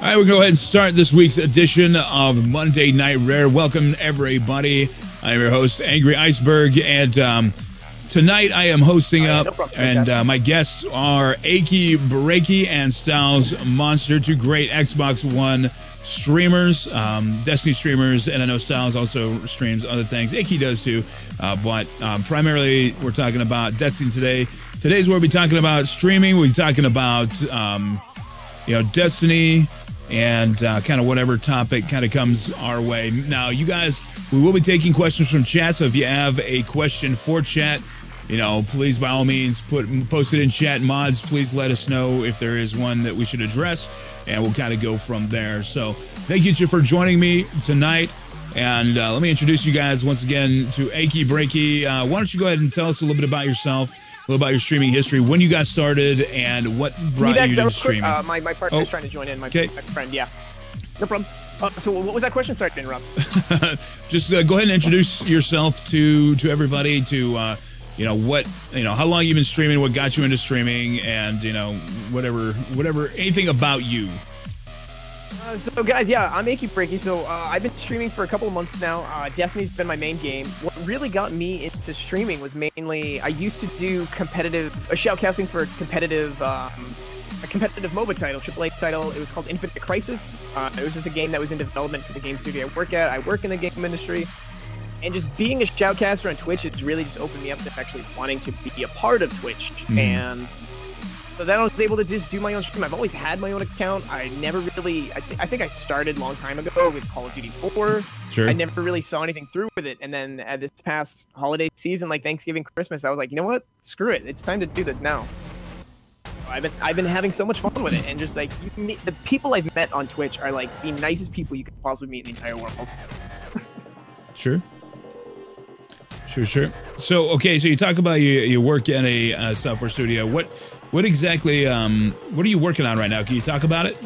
All right, we'll go ahead and start this week's edition of Monday Night Rare. Welcome, everybody. I'm your host, Angry Iceberg, and tonight I am hosting up, and my guests are Aki Breaky and Styles Monster, two great Xbox One streamers, Destiny streamers, and I know Styles also streams other things. Aki does too, but primarily we're talking about Destiny today. Today's where we'll be talking about streaming. We'll be talking about, Destiny, and kind of whatever topic kind of comes our way. Now, you guys, we will be taking questions from chat, so if you have a question for chat, please, by all means, post it in chat. Mods, please let us know if there is one that we should address, and we'll kind of go from there. So thank you for joining me tonight, and let me introduce you guys once again to Aki Breaky. Why don't you go ahead and tell us a little bit about yourself, a little about your streaming history, when you got started, and what brought you to streaming. My partner's trying to join in, my friend, yeah. No problem. So what was that question? Sorry to interrupt. Just go ahead and introduce yourself to everybody, to how long you've been streaming, what got you into streaming, and whatever, anything about you. So guys, yeah, I'm Aki Breaky. So I've been streaming for a couple of months now. Destiny's been my main game. What really got me into streaming was mainly I used to do competitive shoutcasting for a competitive MOBA title, AAA title. It was called Infinite Crisis. It was just a game that was in development for the game studio I work at. I work in the game industry. And just being a shoutcaster on Twitch, it's really just opened me up to actually wanting to be a part of Twitch. And so then I was able to just do my own stream. I've always had my own account. I never really, I think I started a long time ago with Call of Duty 4. Sure. I never really saw anything through with it. And then at this past holiday season, like Thanksgiving, Christmas, I was like, you know what? Screw it. It's time to do this now. I've been having so much fun with it, and just like the people I've met on Twitch are like the nicest people you could possibly meet in the entire world. Sure. So, okay, so you talk about you work in a software studio. What exactly, what are you working on right now? Can you talk about it?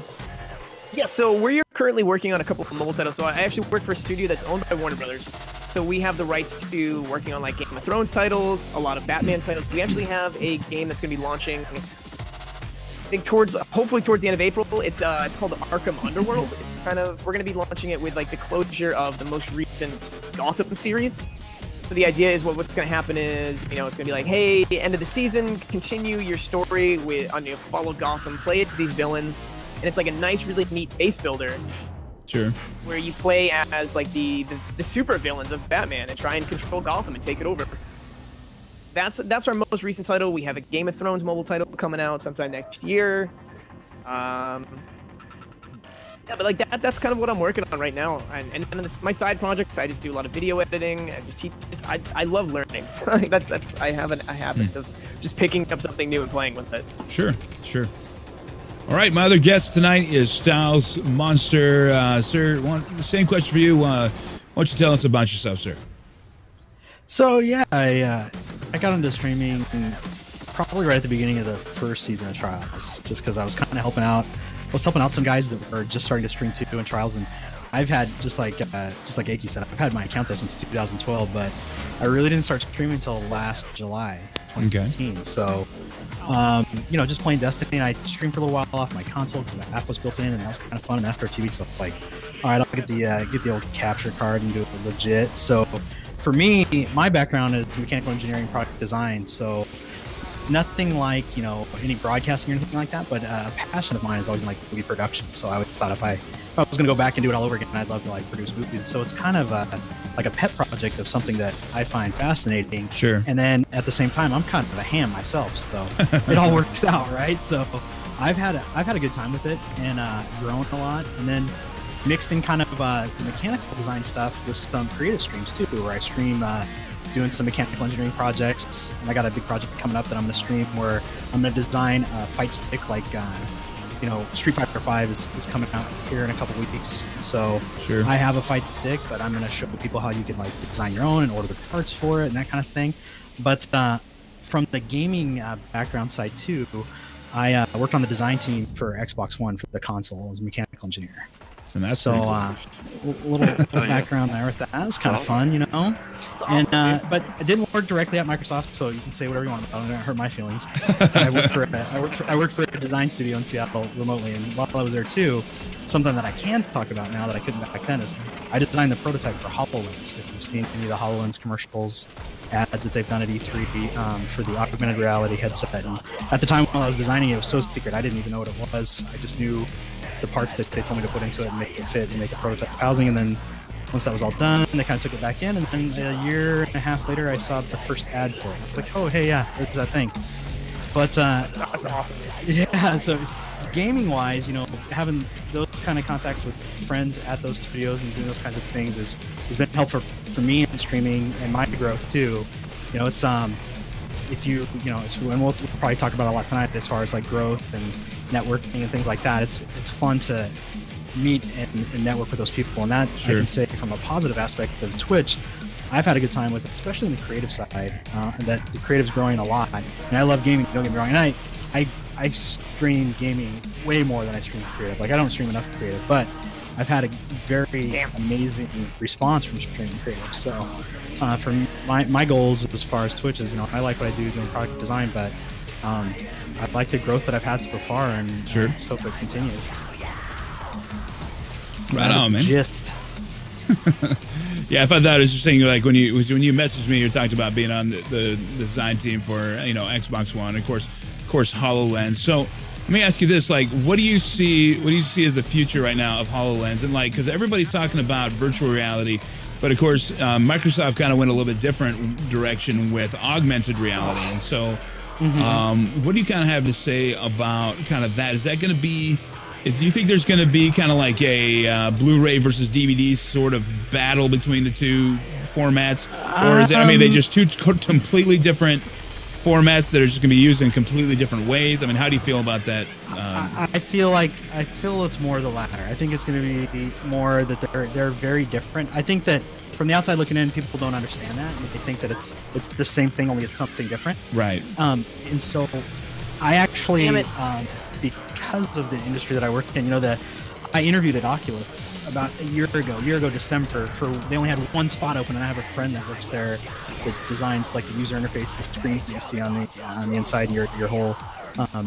Yeah, so we're currently working on a couple of mobile titles. So I actually work for a studio that's owned by Warner Brothers. So we have the rights to working on like Game of Thrones titles, a lot of Batman titles. We actually have a game that's going to be launching, I think hopefully towards the end of April. It's called Arkham Underworld. It's we're going to be launching it with like the closure of the most recent Gotham series. So the idea is what's going to happen is, it's going to be like, hey, end of the season, continue your story with, follow Gotham, play as these villains, and it's like a nice, really neat base builder. Sure. Where you play as like the super villains of Batman and try and control Gotham and take it over. That's our most recent title. We have a Game of Thrones mobile title coming out sometime next year. Yeah, but like that's kind of what I'm working on right now. And my side projects, I just do a lot of video editing. I just teach. I love learning. I have a habit of just picking up something new and playing with it. Sure. All right, my other guest tonight is Styles Monster. Sir, same question for you. Why don't you tell us about yourself, sir? So yeah, I got into streaming probably right at the beginning of the first season of Trials, just because I was kind of helping out. I was helping out some guys that were just starting to stream too in Trials, and I've had just like Aki said, I've had my account there since 2012, but I really didn't start streaming until last July 2015. Okay. So, just playing Destiny, and I streamed for a little while off my console because the app was built in, and that was kind of fun. And after a few weeks, I was like, all right, I'll get the old capture card and do it legit. So, for me, my background is mechanical engineering, product design. So. Nothing like, any broadcasting or anything like that, but a passion of mine has always been like movie production. So I always thought if I was going to go back and do it all over again, I'd love to like produce movies. So it's kind of like a pet project of something that I find fascinating. Sure. And then at the same time, I'm kind of a ham myself, so it all works out, right? So I've had a good time with it and grown a lot, and then mixed in kind of the mechanical design stuff with some creative streams too, where I stream. Doing some mechanical engineering projects, and I got a big project coming up that I'm going to stream where I'm going to design a fight stick like, Street Fighter 5 is coming out here in a couple weeks. So sure. I have a fight stick, but I'm going to show people how you can like design your own and order the parts for it and that kind of thing. But from the gaming background side too, I worked on the design team for Xbox One for the console as a mechanical engineer. So that's so pretty cool. little background there with that. It was kind of fun, you know. And but I didn't work directly at Microsoft, so you can say whatever you want about it. It didn't hurt my feelings. I worked for a design studio in Seattle remotely, and while I was there too, something that I can talk about now that I couldn't back then is I designed the prototype for HoloLens. If you've seen any of the HoloLens commercials, ads that they've done at E3 for the augmented reality headset, and at the time when I was designing it, it was so secret I didn't even know what it was. I just knew the parts that they told me to put into it and make it fit and make a prototype housing, and then once that was all done, they kind of took it back in, and then a year and a half later, I saw the first ad for it. I was like, oh, hey, yeah, there's that thing. But, That's awesome. yeah, so gaming-wise, you know, having those kind of contacts with friends at those studios and doing those kinds of things has been helpful for me in streaming and my growth, too. You know, it's, if you know, and we'll probably talk about it a lot tonight as far as, like, growth and networking and things like that. It's fun to meet and network with those people, and that I can say from a positive aspect of Twitch, I've had a good time with it, especially on the creative side. That the creative's growing a lot, and I love gaming. Don't get me wrong, and I stream gaming way more than I stream creative. Like I don't stream enough creative, but I've had a very amazing response from streaming creative. So for my goals as far as Twitch is, you know, I like what I do doing product design, but I like the growth that I've had so far, and just hope it continues. Right on, man. Just yeah, I thought that was interesting. Like when you messaged me, you talked about being on the design team for, you know, Xbox One, of course HoloLens. So let me ask you this: like, what do you see as the future right now of HoloLens? And like, because everybody's talking about virtual reality, but of course Microsoft kind of went a little bit different direction with augmented reality. And so, what do you kind of have to say about kind of that? Is that going to be do you think there's going to be kind of like a Blu-ray versus DVD sort of battle between the two formats? Or is it, I mean, they just two completely different formats that are just going to be used in completely different ways? I mean, how do you feel about that? I feel it's more the latter. I think it's going to be more that they're very different. I think that from the outside looking in, people don't understand that. They think that it's the same thing, only it's something different. Right. And so I actually, because of the industry that I work in, you know, I interviewed at Oculus about a year ago December, they only had one spot open, and I have a friend that works there that designs like the user interface, the screens that you see on the inside, your whole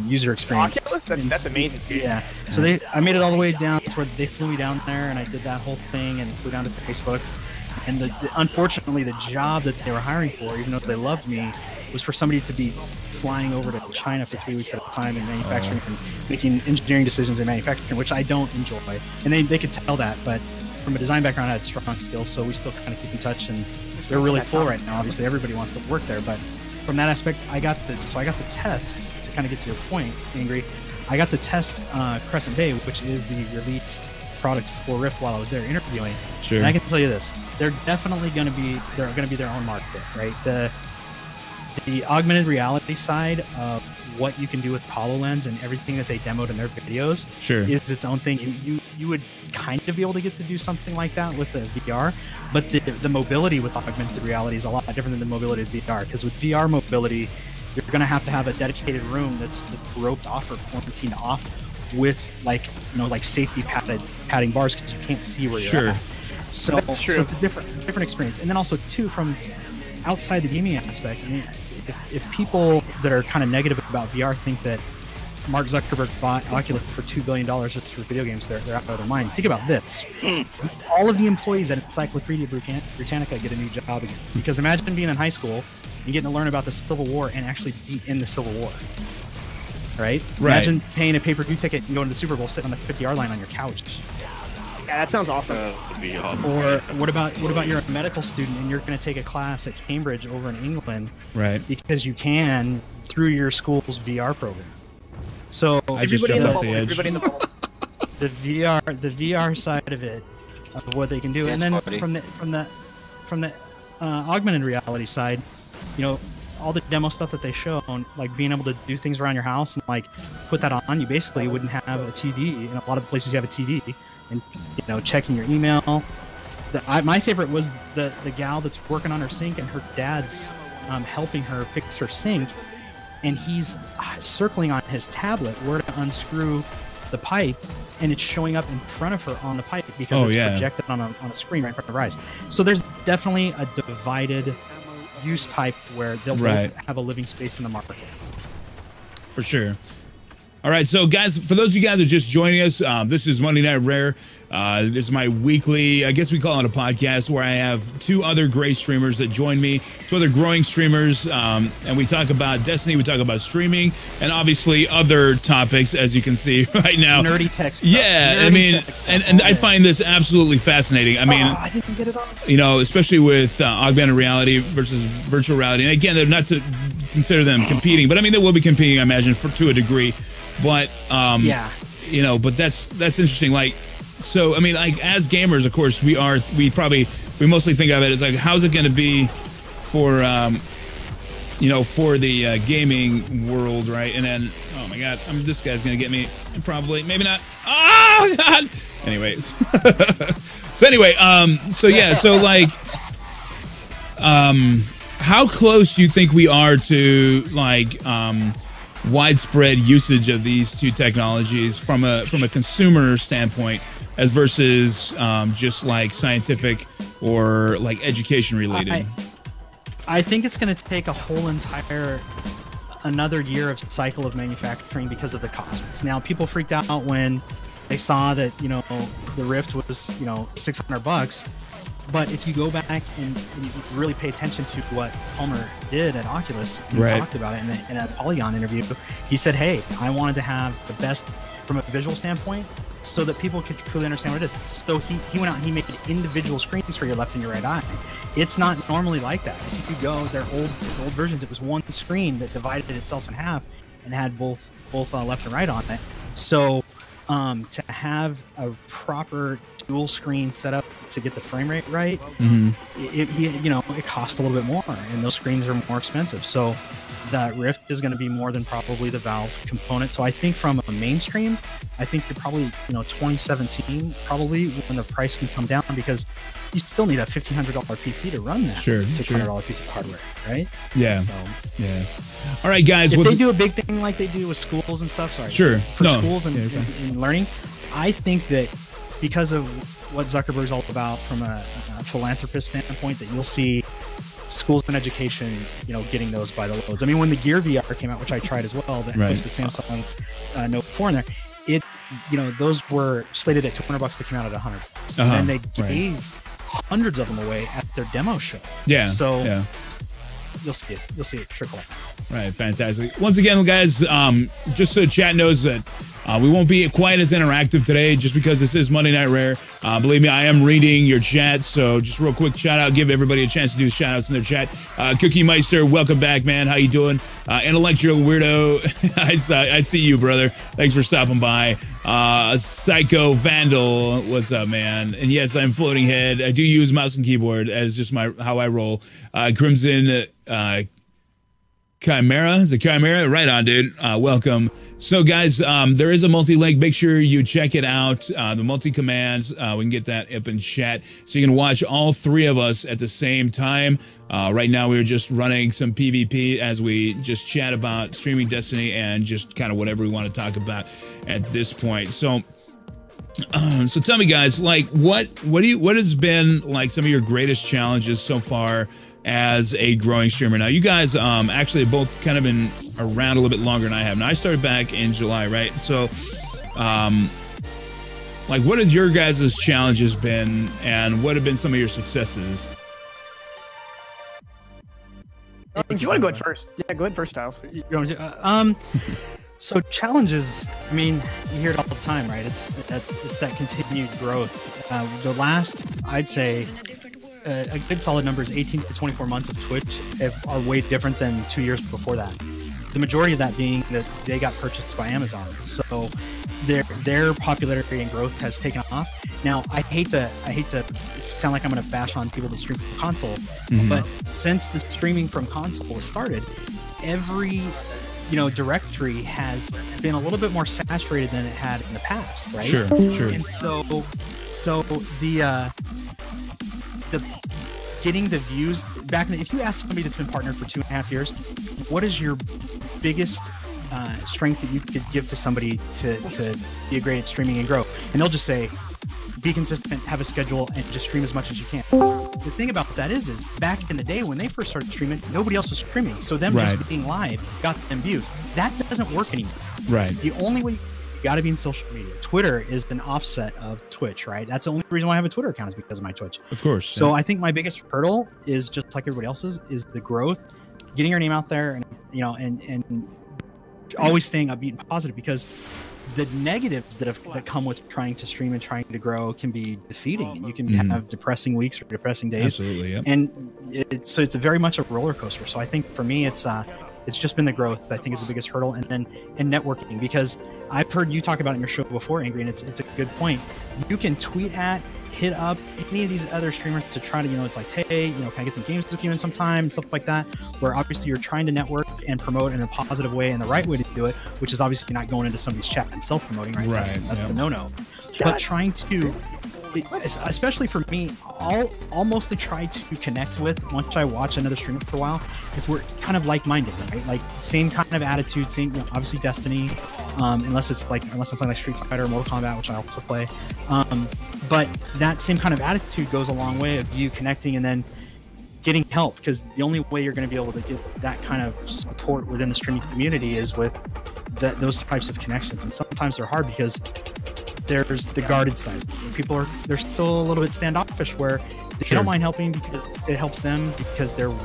user experience. Oculus? That's amazing. Yeah. So I made it all the way down to where they flew me down there, and I did that whole thing and flew down to Facebook. And unfortunately, the job that they were hiring for, even though they loved me, was for somebody to be flying over to China for 3 weeks at a time and manufacturing and making engineering decisions in manufacturing, which I don't enjoy. And they could tell that, but from a design background, I had strong skills, so we still kind of keep in touch, and they're really full right now. Obviously, everybody wants to work there, but from that aspect, I got the test, to kind of get to your point, Angry. I got to test Crescent Bay, which is the released product for Rift while I was there interviewing. Sure. And I can tell you this, they're going to be their own market, right? The augmented reality side of what you can do with HoloLens and everything that they demoed in their videos is its own thing. You would kind of be able to get to do something like that with the VR, but the mobility with augmented reality is a lot different than the mobility of VR, because with VR mobility, you're going to have a dedicated room that's roped off or quarantined off with like safety padding bars, because you can't see where you're at. So it's a different experience. And then also too, from outside the gaming aspect, I mean, if people that are kind of negative about VR think that Mark Zuckerberg bought Oculus for $2 billion just for video games, they're out of their mind. Think about this. All of the employees at Encyclopedia Britannica get a new job again. Because imagine being in high school and getting to learn about the Civil War and actually be in the Civil War. Right? Imagine paying a pay-per-view ticket and going to the Super Bowl, sitting on the 50-yard line on your couch. Yeah, that sounds awesome. That'd be awesome. Or what about you're a medical student and you're going to take a class at Cambridge over in England, right? Because you can through your school's VR program. So I just jumped off the edge. The VR side of it, of what they can do, and then from the augmented reality side, you know, all the demo stuff that they show, like being able to do things around your house and like put that on, you basically wouldn't have a TV. In a lot of the places you have a TV, and you know, checking your email. My favorite was the gal that's working on her sink, and her dad's helping her fix her sink, and he's circling on his tablet where to unscrew the pipe, and it's showing up in front of her on the pipe because it's projected on a screen right in front of her eyes. So there's definitely a divided use type where they'll both have a living space in the market. For sure. All right, so guys, for those of you guys who are just joining us, this is Monday Night Rare. This is my weekly, I guess we call it a podcast, where I have two other great streamers that join me, two other growing streamers, and we talk about Destiny, we talk about streaming, and obviously other topics, as you can see right now. Nerdy tech stuff. Yeah, Nerdy I mean, and I find this absolutely fascinating. I mean, I didn't get it on. You know, especially with augmented reality versus virtual reality. And again, they're not to consider them competing, but I mean, they will be competing, I imagine, to a degree. But you know, but that's interesting. Like, so I mean, like as gamers, of course, we mostly think of it as like, how's it going to be for you know, for the gaming world, right? And then, oh my God, this guy's going to get me, and probably, maybe not. Oh God. Anyways, so anyway, so yeah, so like, how close do you think we are to like widespread usage of these two technologies from a consumer standpoint, as versus just like scientific or like education related? I think it's going to take a whole another year of cycle of manufacturing because of the cost. Now, people freaked out when they saw that, you know, the Rift was, you know, $600. But if you go back and really pay attention to what Palmer did at Oculus, he talked about it in a Polygon interview. He said, hey, I wanted to have the best from a visual standpoint so that people could truly understand what it is. So he went out and he made individual screens for your left and your right eye. It's not normally like that. If you go, their old versions, it was one screen that divided itself in half and had both left and right on it. So to have a proper dual screen setup to get the frame rate right, it costs a little bit more, and those screens are more expensive. So the Rift is going to be more than probably the Valve component. So I think from a mainstream, I think you're probably, you know, 2017 probably when the price can come down, because you still need a $1,500 PC to run that $600 piece of hardware, right? Yeah. So, yeah. All right, guys. If they do a big thing like they do with schools and stuff, for schools and learning, I think that because of what Zuckerberg's all about from a philanthropist standpoint, that you'll see schools and education, you know, getting those by the loads. I mean, when the Gear VR came out, which I tried as well, that puts the Samsung Note 4 in there, you know, those were slated at $200. They came out at $100, and they gave hundreds of them away at their demo show. Yeah. So you'll see it trickle out. Right, fantastic. Once again, guys, just so chat knows that we won't be quite as interactive today, just because this is Monday Night Rare. Believe me, I am reading your chat, so just real quick shout out, give everybody a chance to do shout outs in their chat. Cookie Meister, welcome back, man. How you doing? Intellectual Weirdo, I see you, brother. Thanks for stopping by. Psycho Vandal, what's up, man? And yes, I'm Floating Head. I do use mouse and keyboard as just how I roll. Crimson Chimera, is it Chimera? Right on, dude. Welcome. So, guys, there is a multi-link. Make sure you check it out. The multi-commands, we can get that up in chat. So you can watch all three of us at the same time. Right now, we're just running some PvP as we just chat about streaming Destiny and just kind of whatever we want to talk about at this point. So tell me, guys, like, what has been like some of your greatest challenges so far as a growing streamer? Now, you guys actually have both kind of been around a little bit longer than I have. Now, I started back in July, right? So, like, what has your guys' challenges been, and what have been some of your successes? If you want to go ahead first, yeah, go ahead first, Styles. So challenges, I mean, you hear it all the time, right? It's that continued growth. The last, I'd say, a good solid number is 18 to 24 months of Twitch are way different than 2 years before that. The majority of that being that they got purchased by Amazon. So their popularity and growth has taken off. Now, I hate to sound like I'm going to bash on people that stream from console, but since the streaming from console started, every directory has been a little bit more saturated than it had in the past, right? Sure. And so the getting the views back in if you ask somebody that's been partnered for 2.5 years, what is your biggest strength that you could give to somebody to be great at streaming and grow. And they'll just say, be consistent, have a schedule, and just stream as much as you can. The thing about that is back in the day when they first started streaming, nobody else was streaming. So them just being live got them views. That doesn't work anymore. Right. The only way, you got to be in social media. Twitter is an offset of Twitch, right? That's the only reason why I have a Twitter account is because of my Twitch. Of course. So I think my biggest hurdle is just like everybody else's, is the growth, getting your name out there, and and always staying upbeat and positive, because the negatives that come with trying to stream and trying to grow can be defeating, and you can have depressing weeks or depressing days. Absolutely, yeah. And it's very much a roller coaster. So I think for me, it's just been the growth that I think is the biggest hurdle, and networking, because I've heard you talk about it in your show before, Angry, and it's a good point. You can tweet at, hit up any of these other streamers to try to, it's like, hey, can I get some games with you in some time, and stuff like that, where obviously you're trying to network and promote in a positive way, and the right way to do it, which is obviously not going into somebody's chat and self-promoting, right? That's the no-no. But trying to, especially for me, I'll mostly try to connect with, once I watch another streamer for a while, if we're kind of like-minded, right? Like same kind of attitude, same, obviously Destiny, unless I'm playing like Street Fighter or Mortal Kombat, which I also play. But that same kind of attitude goes a long way of you connecting and then getting help, because the only way you're going to be able to get that kind of support within the streaming community is with those types of connections. And sometimes they're hard because there's the guarded side. They're still a little bit standoffish, where they don't mind helping because it helps them, because you're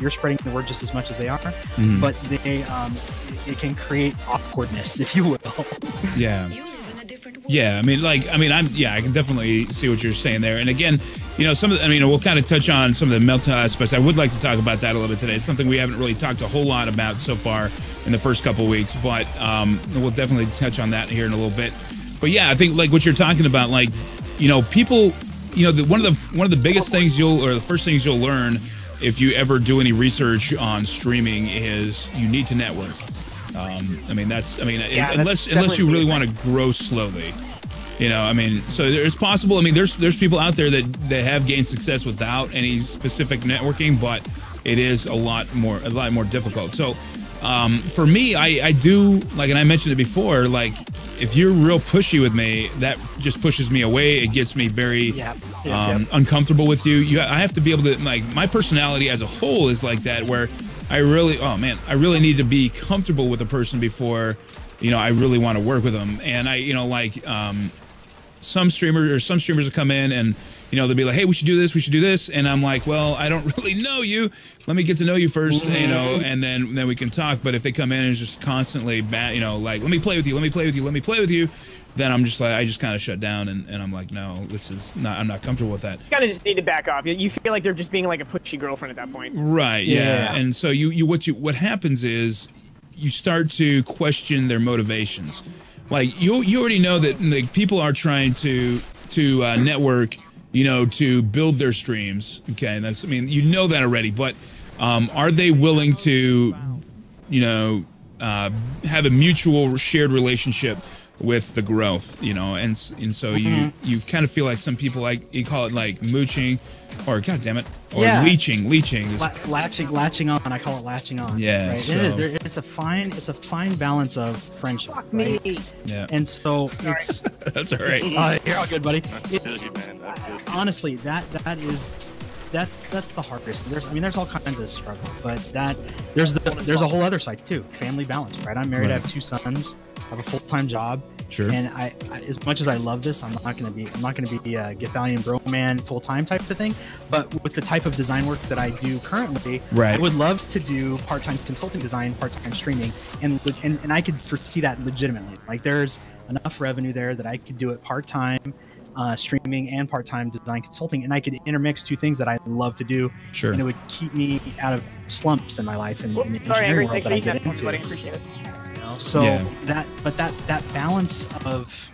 spreading the word just as much as they are. But it can create awkwardness, if you will. Yeah. Yeah, I can definitely see what you're saying there. And again, we'll kind of touch on some of the mental aspects. I would like to talk about that a little bit today. It's something we haven't really talked a whole lot about so far in the first couple of weeks, but we'll definitely touch on that here in a little bit. But yeah, I think like what you're talking about, like, people, one of the biggest things the first things you'll learn if you ever do any research on streaming is you need to network. Unless you really want to grow slowly, so it's possible. There's people out there that have gained success without any specific networking, but it is a lot more difficult. So, for me, I do, like, and I mentioned it before, like, if you're real pushy with me, that just pushes me away. It gets me very uncomfortable with you. I have to be able to, like, my personality as a whole is like that, where I really need to be comfortable with a person before, I really want to work with them. And some streamers will come in and, they'll be like, hey, we should do this. And I'm like, well, I don't really know you. Let me get to know you first, and then we can talk. But if they come in and it's just constantly bad, like, let me play with you. Then I'm just like, I just kind of shut down, and I'm like, no, I'm not comfortable with that. You kind of just need to back off. You feel like they're just being like a pushy girlfriend at that point. Right, yeah. And so what happens is you start to question their motivations. Like, you already know that, like, people are trying to network, to build their streams. Okay, you know that already, but are they willing to, have a mutual shared relationship with the growth, and so you kind of feel like some people, like, you call it like mooching, or leeching. Latching on. I call it latching on. Yeah, right? So, it's a fine balance of friendship. Fuck right? me. Yeah. And so it's that's all right. You're all good, buddy. Honestly, that's the hardest. There's all kinds of struggle, but there's a whole other side too. Family balance, right? I'm married. I have 2 sons. I have a full-time job. Sure. And I as much as I love this, I'm not gonna be a Gathalion bro man full-time type of thing. But with the type of design work that I do currently, I would love to do part-time consulting design, part-time streaming, and I could foresee that legitimately. Like, there's enough revenue there that I could do it part-time. Streaming and part-time design consulting, and I could intermix 2 things that I love to do, and it would keep me out of slumps in my life and in the engineering world that I get into. I appreciate it. So that balance of,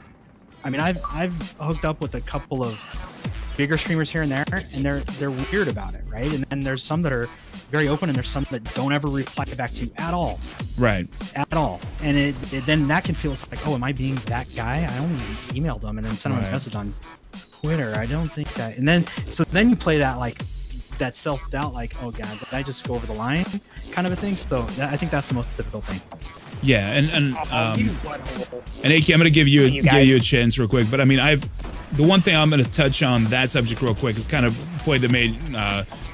I've hooked up with a couple of bigger streamers here and there, and they're weird about it, right? And then there's some that are very open, and there's some that don't ever reply back to you at all. Right. At all. And then that can feel like, oh, am I being that guy? I only emailed them and then sent them a message on Twitter. I don't think that. And then you play that, like, that self-doubt, like, oh God, did I just go over the line kind of a thing? So I think that's the most difficult thing. Yeah, and You butthole. and Aki, I'm gonna give you You guys. a chance real quick, but I mean, the one thing I'm gonna touch on that subject real quick is kind of point that made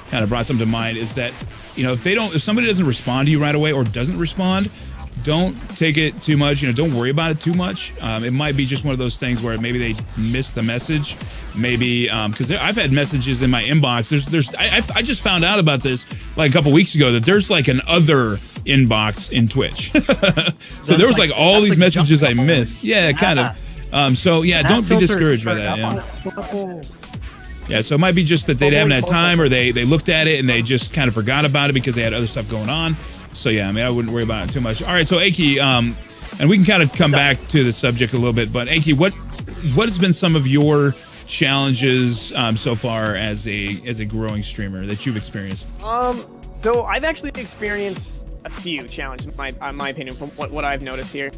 kind of brought something to mind is that, you know, if somebody doesn't respond to you right away or doesn't respond, don't take it too much. You know, don't worry about it too much. It might be just one of those things where maybe they missed the message. Maybe because I've had messages in my inbox. I just found out about this like a couple weeks ago that there's like an other inbox in Twitch. So there was like all these messages I missed. Yeah, kind of. So yeah, don't be discouraged by that. Yeah. Yeah, so it might be just that they haven't had time, or they looked at it and they just kind of forgot about it because they had other stuff going on. So yeah, I mean, I wouldn't worry about it too much. All right, so Aki, and we can kind of come back to the subject a little bit, but Aki, what has been some of your challenges so far as a growing streamer that you've experienced? So I've actually experienced a few challenges, in my opinion, from what I've noticed here.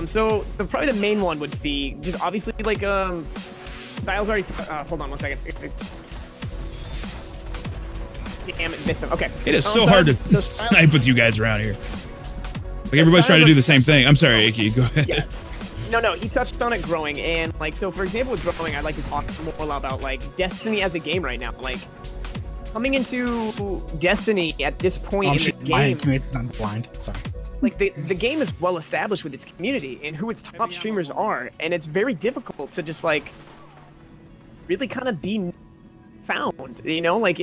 So probably the main one would be just obviously like Styles already. Hold on one second. Damn it, missed him. Okay. It is so hard to snipe with you guys around here. It's like everybody's trying to do the same thing. I'm sorry, Aki. Go ahead. Yeah. No, he touched on it growing, and like, so for example with growing, I'd like to talk more about like Destiny as a game right now. Like, coming into Destiny at this point in the game, my teammates not blind. Sorry. Like the game is well established with its community and who its top streamers are, and it's very difficult to just like really kind of be found, you know, like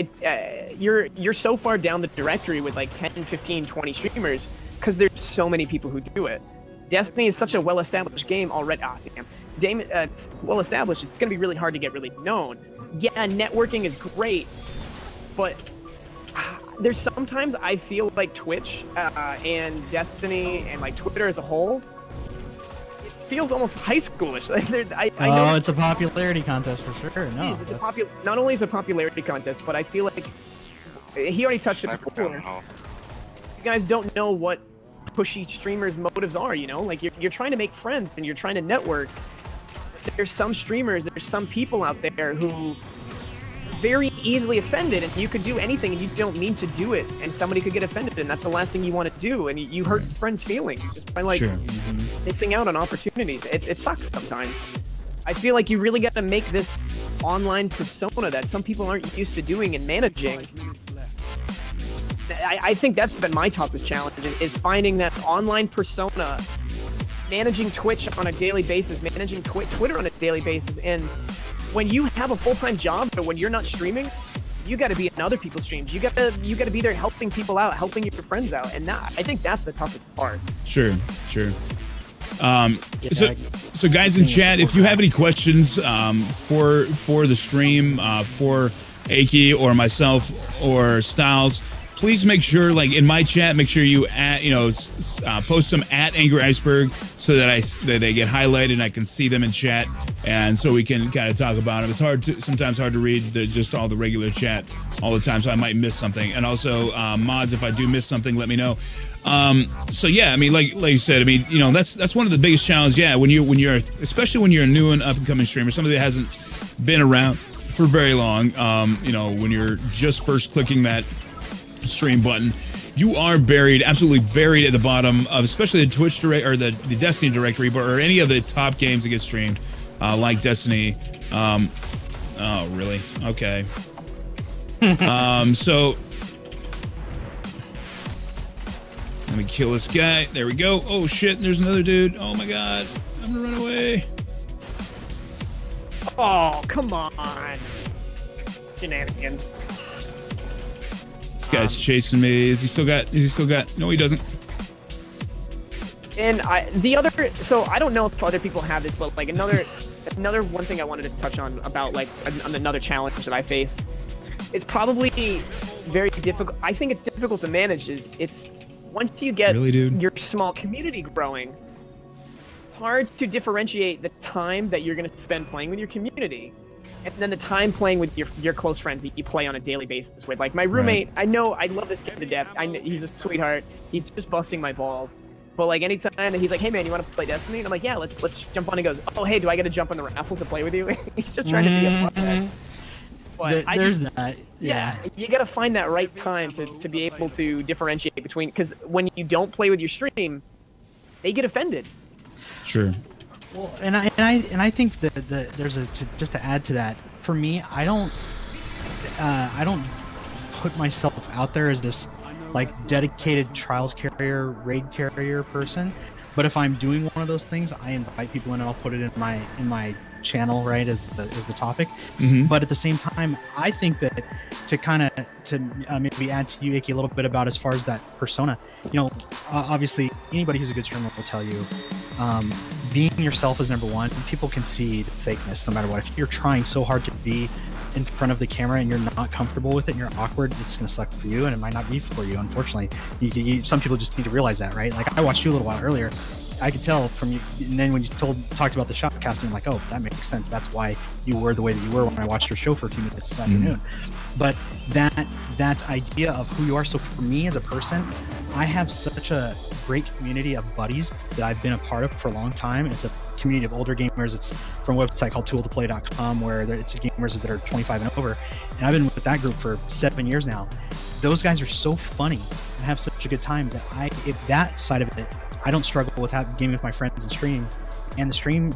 you're so far down the directory with like 10, 15, 20 streamers because there's so many people who do it. Destiny is such a well-established game already. It's well established. It's gonna be really hard to get really known. Yeah, networking is great, but there's sometimes I feel like Twitch and Destiny and like Twitter as a whole, it feels almost high schoolish. I know it's a popularity contest for sure. No, it's not only is it a popularity contest, but I feel like he already touched it before. You guys don't know what pushy streamers' motives are. You know, like you're trying to make friends and you're trying to network. There's some streamers, there's some people out there who very easily offended, and you could do anything and you don't mean to do it, and somebody could get offended, and that's the last thing you want to do, and you hurt friends' feelings just by like missing out on opportunities. It sucks sometimes. I feel like you really got to make this online persona that some people aren't used to doing and managing. I think that's been my toughest challenge, is finding that online persona, managing Twitch on a daily basis, managing Twitter on a daily basis, and when you have a full-time job, but when you're not streaming, you got to be in other people's streams. You got to be there helping people out, helping your friends out, and I think that's the toughest part. Sure. So guys in chat, if you have any questions for the stream, for Aki or myself or Styles, please make sure, like in my chat, make sure you post them at Angry Iceberg so that they get highlighted and I can see them in chat, and so we can kind of talk about them. It's sometimes hard to read just all the regular chat all the time, so I might miss something. And also, mods, if I do miss something, let me know. So yeah, I mean, like you said, I mean, you know, that's one of the biggest challenges. Yeah, when you're especially when you're a new and up and coming streamer, somebody that hasn't been around for very long. You know, when you're just first clicking that stream button, you are absolutely buried at the bottom of especially the Twitch or the Destiny directory, or any of the top games that get streamed, like Destiny. Oh, really? Okay. So let me kill this guy. There we go. Oh shit! There's another dude. Oh my god! I'm gonna run away. Oh, come on! Shenanigans. This guy's chasing me. Is he still got? No, he doesn't. And so I don't know if other people have this, but like another one thing I wanted to touch on about like another challenge that I faced. It's probably very difficult. I think it's difficult to manage. It's once you get your small community growing, hard to differentiate the time that you're going to spend playing with your community, and then the time playing with your close friends that you play on a daily basis with. Like my roommate, right. I love this kid to death. He's a sweetheart. He's just busting my balls. But like anytime he's like, hey man, you want to play Destiny? And I'm like, yeah, let's jump on. He goes, oh hey, do I get to jump on the raffles to play with you? He's just trying to be a butthead. But there's that. Yeah, you got to find that right time to be able to differentiate between, because when you don't play with your stream, they get offended. Sure. Well, and I think that there's just to add to that. For me, I don't put myself out there as this like dedicated trials carrier, raid carrier person. But if I'm doing one of those things, I invite people in and I'll put it in my channel, right, as the topic. But at the same time, I think that to maybe add to you, Icky, a little bit about as far as that persona, you know, obviously anybody who's a good streamer will tell you, being yourself is number one. People concede fakeness no matter what. If you're trying so hard to be in front of the camera and you're not comfortable with it and you're awkward, it's going to suck for you, and it might not be for you, unfortunately. Some people just need to realize that, right? Like, I watched you a little while earlier. I could tell from you, and then when you talked about the shop casting, I'm like, oh, that makes sense. That's why you were the way that you were when I watched your show for 2 minutes this afternoon. But that idea of who you are. So for me as a person, I have such a great community of buddies that I've been a part of for a long time. It's a community of older gamers. It's from a website called tooltoplay.com, where it's gamers that are 25 and over. And I've been with that group for 7 years now. Those guys are so funny and have such a good time that if that side of it, I don't struggle with gaming with my friends and stream and the stream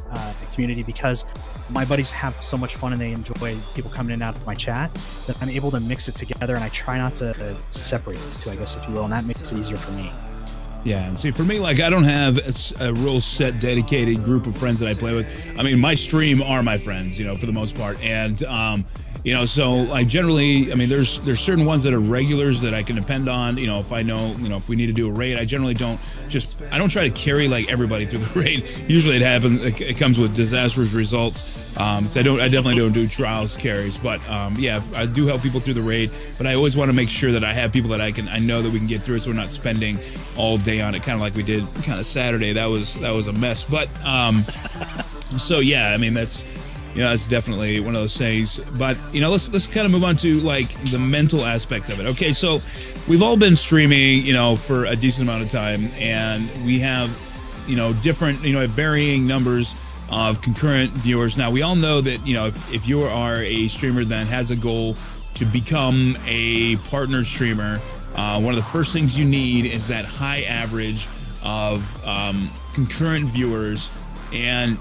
community, because my buddies have so much fun and they enjoy people coming in and out of my chat, that I'm able to mix it together, and I try not to separate the two, I guess, if you will, and that makes it easier for me. Yeah, and see, for me, like, I don't have a real set, dedicated group of friends that I play with. I mean, my stream are my friends, you know, for the most part, and you know, so I generally, I mean, there's certain ones that are regulars that I can depend on. You know, if I know, you know, if we need to do a raid, I generally don't try to carry like everybody through the raid. Usually it happens, it comes with disastrous results. So I definitely don't do trials carries, but yeah, I do help people through the raid. But I always want to make sure that I have people that I know that we can get through it, so we're not spending all day on it, kind of like we did kind of Saturday. That was a mess. But so yeah, I mean, that's. You know, that's definitely one of those things. But, you know, let's kind of move on to, like, the mental aspect of it. Okay, so we've all been streaming, you know, for a decent amount of time, and we have, you know, different, you know, varying numbers of concurrent viewers. Now, we all know that, you know, if you are a streamer that has a goal to become a partner streamer, one of the first things you need is that high average of concurrent viewers. And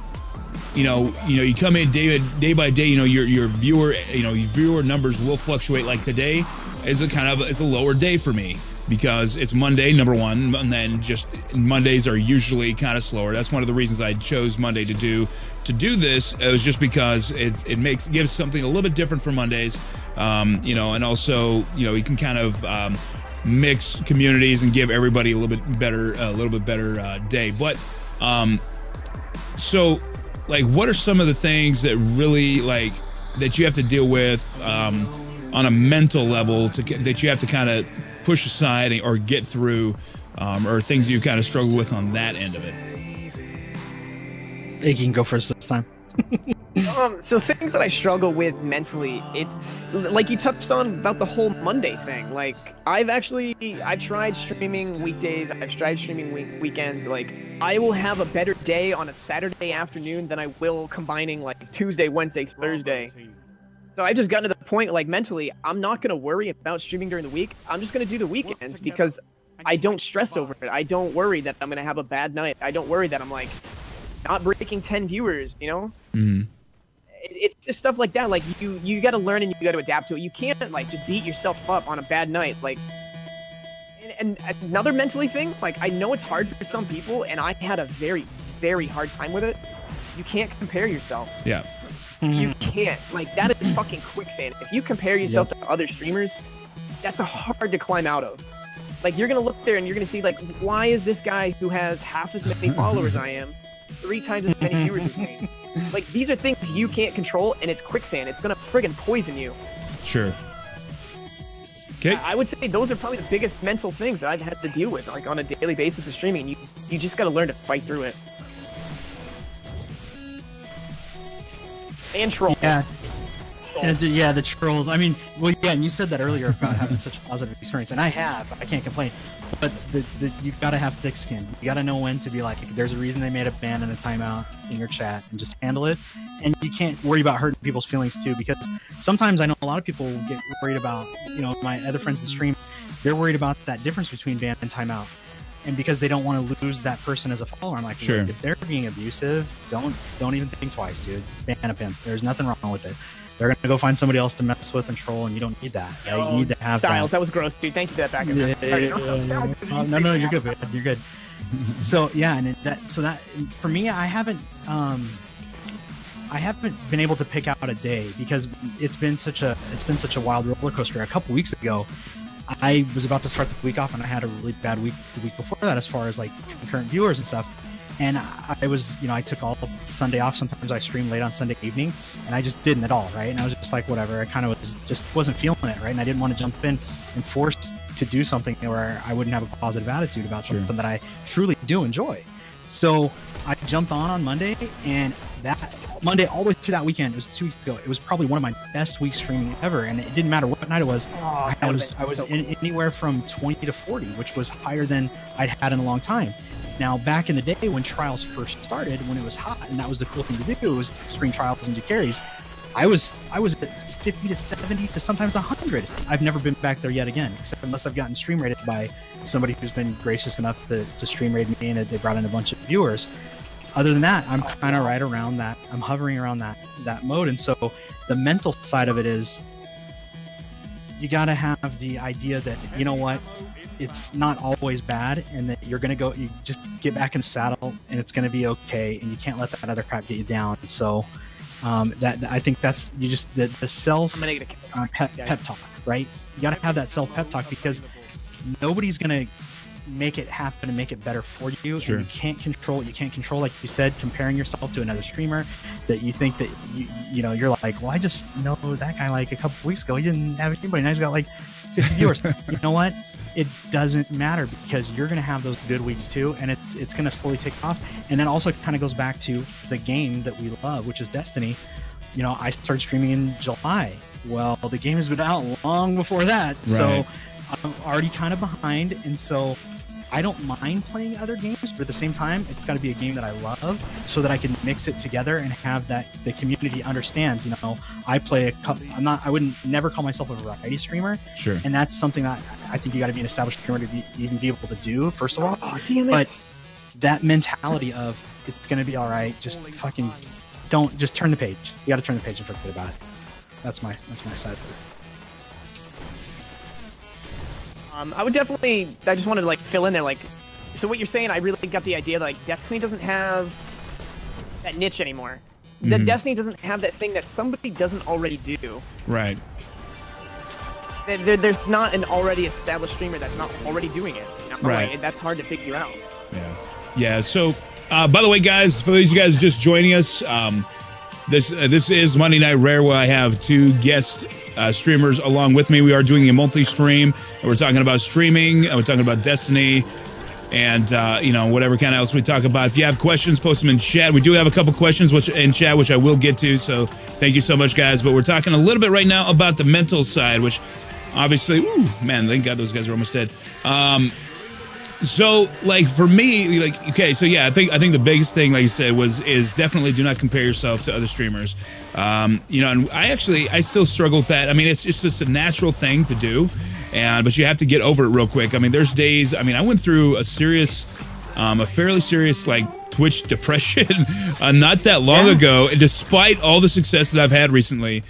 you know, you come in day by day. You know, your viewer numbers will fluctuate. Like today is it's a lower day for me because it's Monday, number one, and then just Mondays are usually kind of slower. That's one of the reasons I chose Monday to do this. It was just because it gives something a little bit different for Mondays. You know, and also, you know, you can kind of mix communities and give everybody a little bit better day. But so. Like, what are some of the things that really, like, that you have to deal with on a mental level that you have to kind of push aside or get through, or things you kind of struggle with on that end of it? Hey, you can go first this time. So things that I struggle with mentally, it's like you touched on about the whole Monday thing. Like, I've tried streaming weekdays, I've tried streaming weekends. Like, I will have a better day on a Saturday afternoon than I will combining like Tuesday, Wednesday, Thursday. So I just gotten to the point, like, mentally, I'm not going to worry about streaming during the week. I'm just going to do the weekends because I don't stress over it. I don't worry that I'm going to have a bad night. I don't worry that I'm like not breaking 10 viewers, you know? Mm-hmm. It's just stuff like that. Like, you got to learn and you got to adapt to it. You can't like just beat yourself up on a bad night. Like, and another mentally thing, like, I know it's hard for some people, and I had a very, very hard time with it. You can't compare yourself. Yeah. You can't. Like, that is fucking quicksand. If you compare yourself to other streamers, that's hard to climb out of. Like, you're gonna look there and you're gonna see, like, why is this guy who has half as many followers as I am 3 times as many viewers as me? Like, these are things you can't control, and it's quicksand. It's gonna friggin' poison you. Sure. Okay. I would say those are probably the biggest mental things that I've had to deal with, like, on a daily basis with streaming. You just gotta learn to fight through it. And troll. Yeah. Yeah, the trolls. I mean, well, yeah, and you said that earlier about having such a positive experience, and I can't complain. But you gotta have thick skin. You gotta know when to be like, there's a reason they made a ban and a timeout in your chat, and just handle it. and you can't worry about hurting people's feelings too, because sometimes I know a lot of people get worried about, you know, my other friends that stream, they're worried about that difference between ban and timeout. And because they don't want to lose that person as a follower, I'm like, sure, if they're being abusive, don't even think twice, dude. Ban a pimp. There's nothing wrong with it. They're gonna go find somebody else to mess with and troll, and you don't need that. Right? Oh, you need to have Styles, that was gross, dude. Thank you for that back. No, you're good, man. You're good. So yeah, and that for me, I haven't been able to pick out a day because it's been such a wild roller coaster. A couple weeks ago, I was about to start the week off, and I had a really bad week the week before that, as far as like concurrent viewers and stuff. And I was, you know, I took all Sunday off. Sometimes I stream late on Sunday evening, and I just didn't at all, right? And I was just like, whatever. I kind of wasn't feeling it, right? And I didn't want to jump in and force to do something where I wouldn't have a positive attitude about something that I truly do enjoy. So I jumped on Monday, and that Monday all the way through that weekend, it was 2 weeks ago, it was probably one of my best weeks streaming ever, and it didn't matter what night it was. I was anywhere from 20 to 40, which was higher than I'd had in a long time. Now, back in the day when trials first started, when it was hot, and that was the cool thing to do, was stream trials and do carries, I was at 50 to 70 to sometimes 100. I've never been back there yet again, except unless I've gotten stream rated by somebody who's been gracious enough to stream raid me, and they brought in a bunch of viewers. Other than that, I'm kind of right around that. I'm hovering around that mode. And so the mental side of it is, you got to have the idea that, you know what, it's not always bad, and that you're going to go, you just get back in the saddle, and it's going to be okay, and you can't let that other crap get you down. So that I think that's, you just, the self pep talk, right? You got to have that self pep talk, because nobody's going to make it happen and make it better for you. Sure. And you can't control, like you said, comparing yourself to another streamer that you think that you know, you're like, well, I just know that guy like a couple weeks ago, he didn't have anybody, now he's got like 50 viewers. You know what? It doesn't matter, because you're going to have those good weeks too, and it's going to slowly take off. And then also kind of goes back to the game that we love, which is Destiny. You know, I started streaming in July. Well, the game has been out long before that, right. So I'm already kind of behind, and so I don't mind playing other games, but at the same time, it's got to be a game that I love, so that I can mix it together and have that the community understands. You know, I play I wouldn't never call myself a variety streamer. Sure. And that's something that I think you got to be an established streamer to even be able to do, first of all. But that mentality of, it's going to be all right, just fucking just turn the page. You got to turn the page and forget about it. That's my side of it. I would definitely, I just wanted to like fill in there, like, so what you're saying, I really got the idea, like, Destiny doesn't have that niche anymore. That Destiny doesn't have that thing that somebody doesn't already do. Right. There's not an already established streamer that's not already doing it. You know? Right. Like, that's hard to figure out. Yeah. Yeah. So, by the way, guys, for those of you guys just joining us, this is Monday Night Rare, where I have two guest streamers along with me. We are doing a monthly stream, and we're talking about streaming, and we're talking about Destiny, and you know, whatever kind of else we talk about. If you have questions, post them in chat. We do have a couple questions in chat, which I will get to, so thank you so much, guys. But we're talking a little bit right now about the mental side, which obviously, ooh, man, thank God those guys are almost dead. So, like, for me, like, okay, so yeah, I think the biggest thing, like you said, is definitely do not compare yourself to other streamers. You know, and I still struggle with that. I mean, it's just a natural thing to do, but you have to get over it real quick. I mean, there's days, I mean, I went through a fairly serious, like, Twitch depression not that long ago, and despite all the success that I've had recently,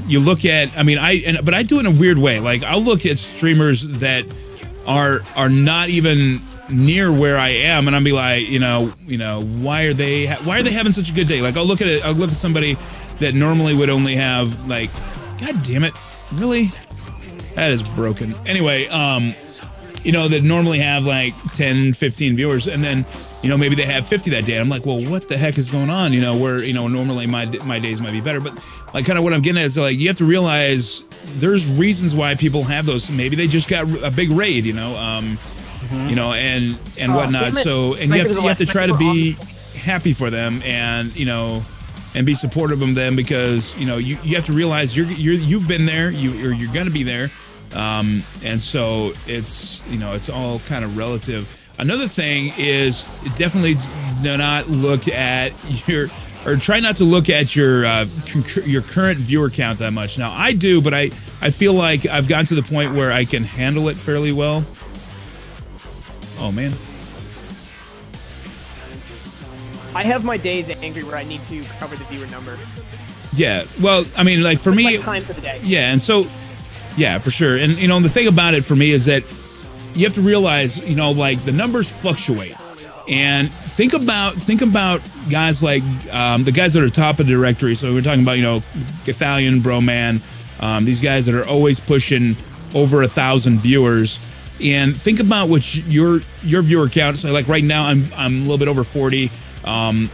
you look at, I mean, but I do it in a weird way. Like, I'll look at streamers that are not even near where I am, and I'll be like, you know, why are they having such a good day? Like, I'll look at somebody that normally would only have, like, God damn it, really? That is broken. Anyway, you know, that normally have like 10, 15 viewers, and then, you know, maybe they have 50 that day. I'm like, well, what the heck is going on? You know, where, you know, normally my days might be better, but like, kind of what I'm getting at is, like, you have to realize there's reasons why people have those. Maybe they just got a big raid, you know, you know, and whatnot. So, and you have to try to be happy for them, and, you know, and be supportive of them, because, you know, you have to realize you've been there, you're going to be there. And so it's, you know, it's all kind of relative. Another thing is, definitely do not look at or try not to look at your current viewer count that much. Now I do, but I feel like I've gotten to the point where I can handle it fairly well. Oh man. I have my days angry where I need to cover the viewer number. Yeah, well, I mean, like for me, like time for the day. Yeah, and so, yeah, for sure. And you know, the thing about it for me is that you have to realize, you know, like the numbers fluctuate. And think about guys like the guys that are top of the directory. So we're talking about, you know, Gathalion, Broman, these guys that are always pushing over 1,000 viewers. And think about what your viewer count. So like right now, I'm a little bit over 40. And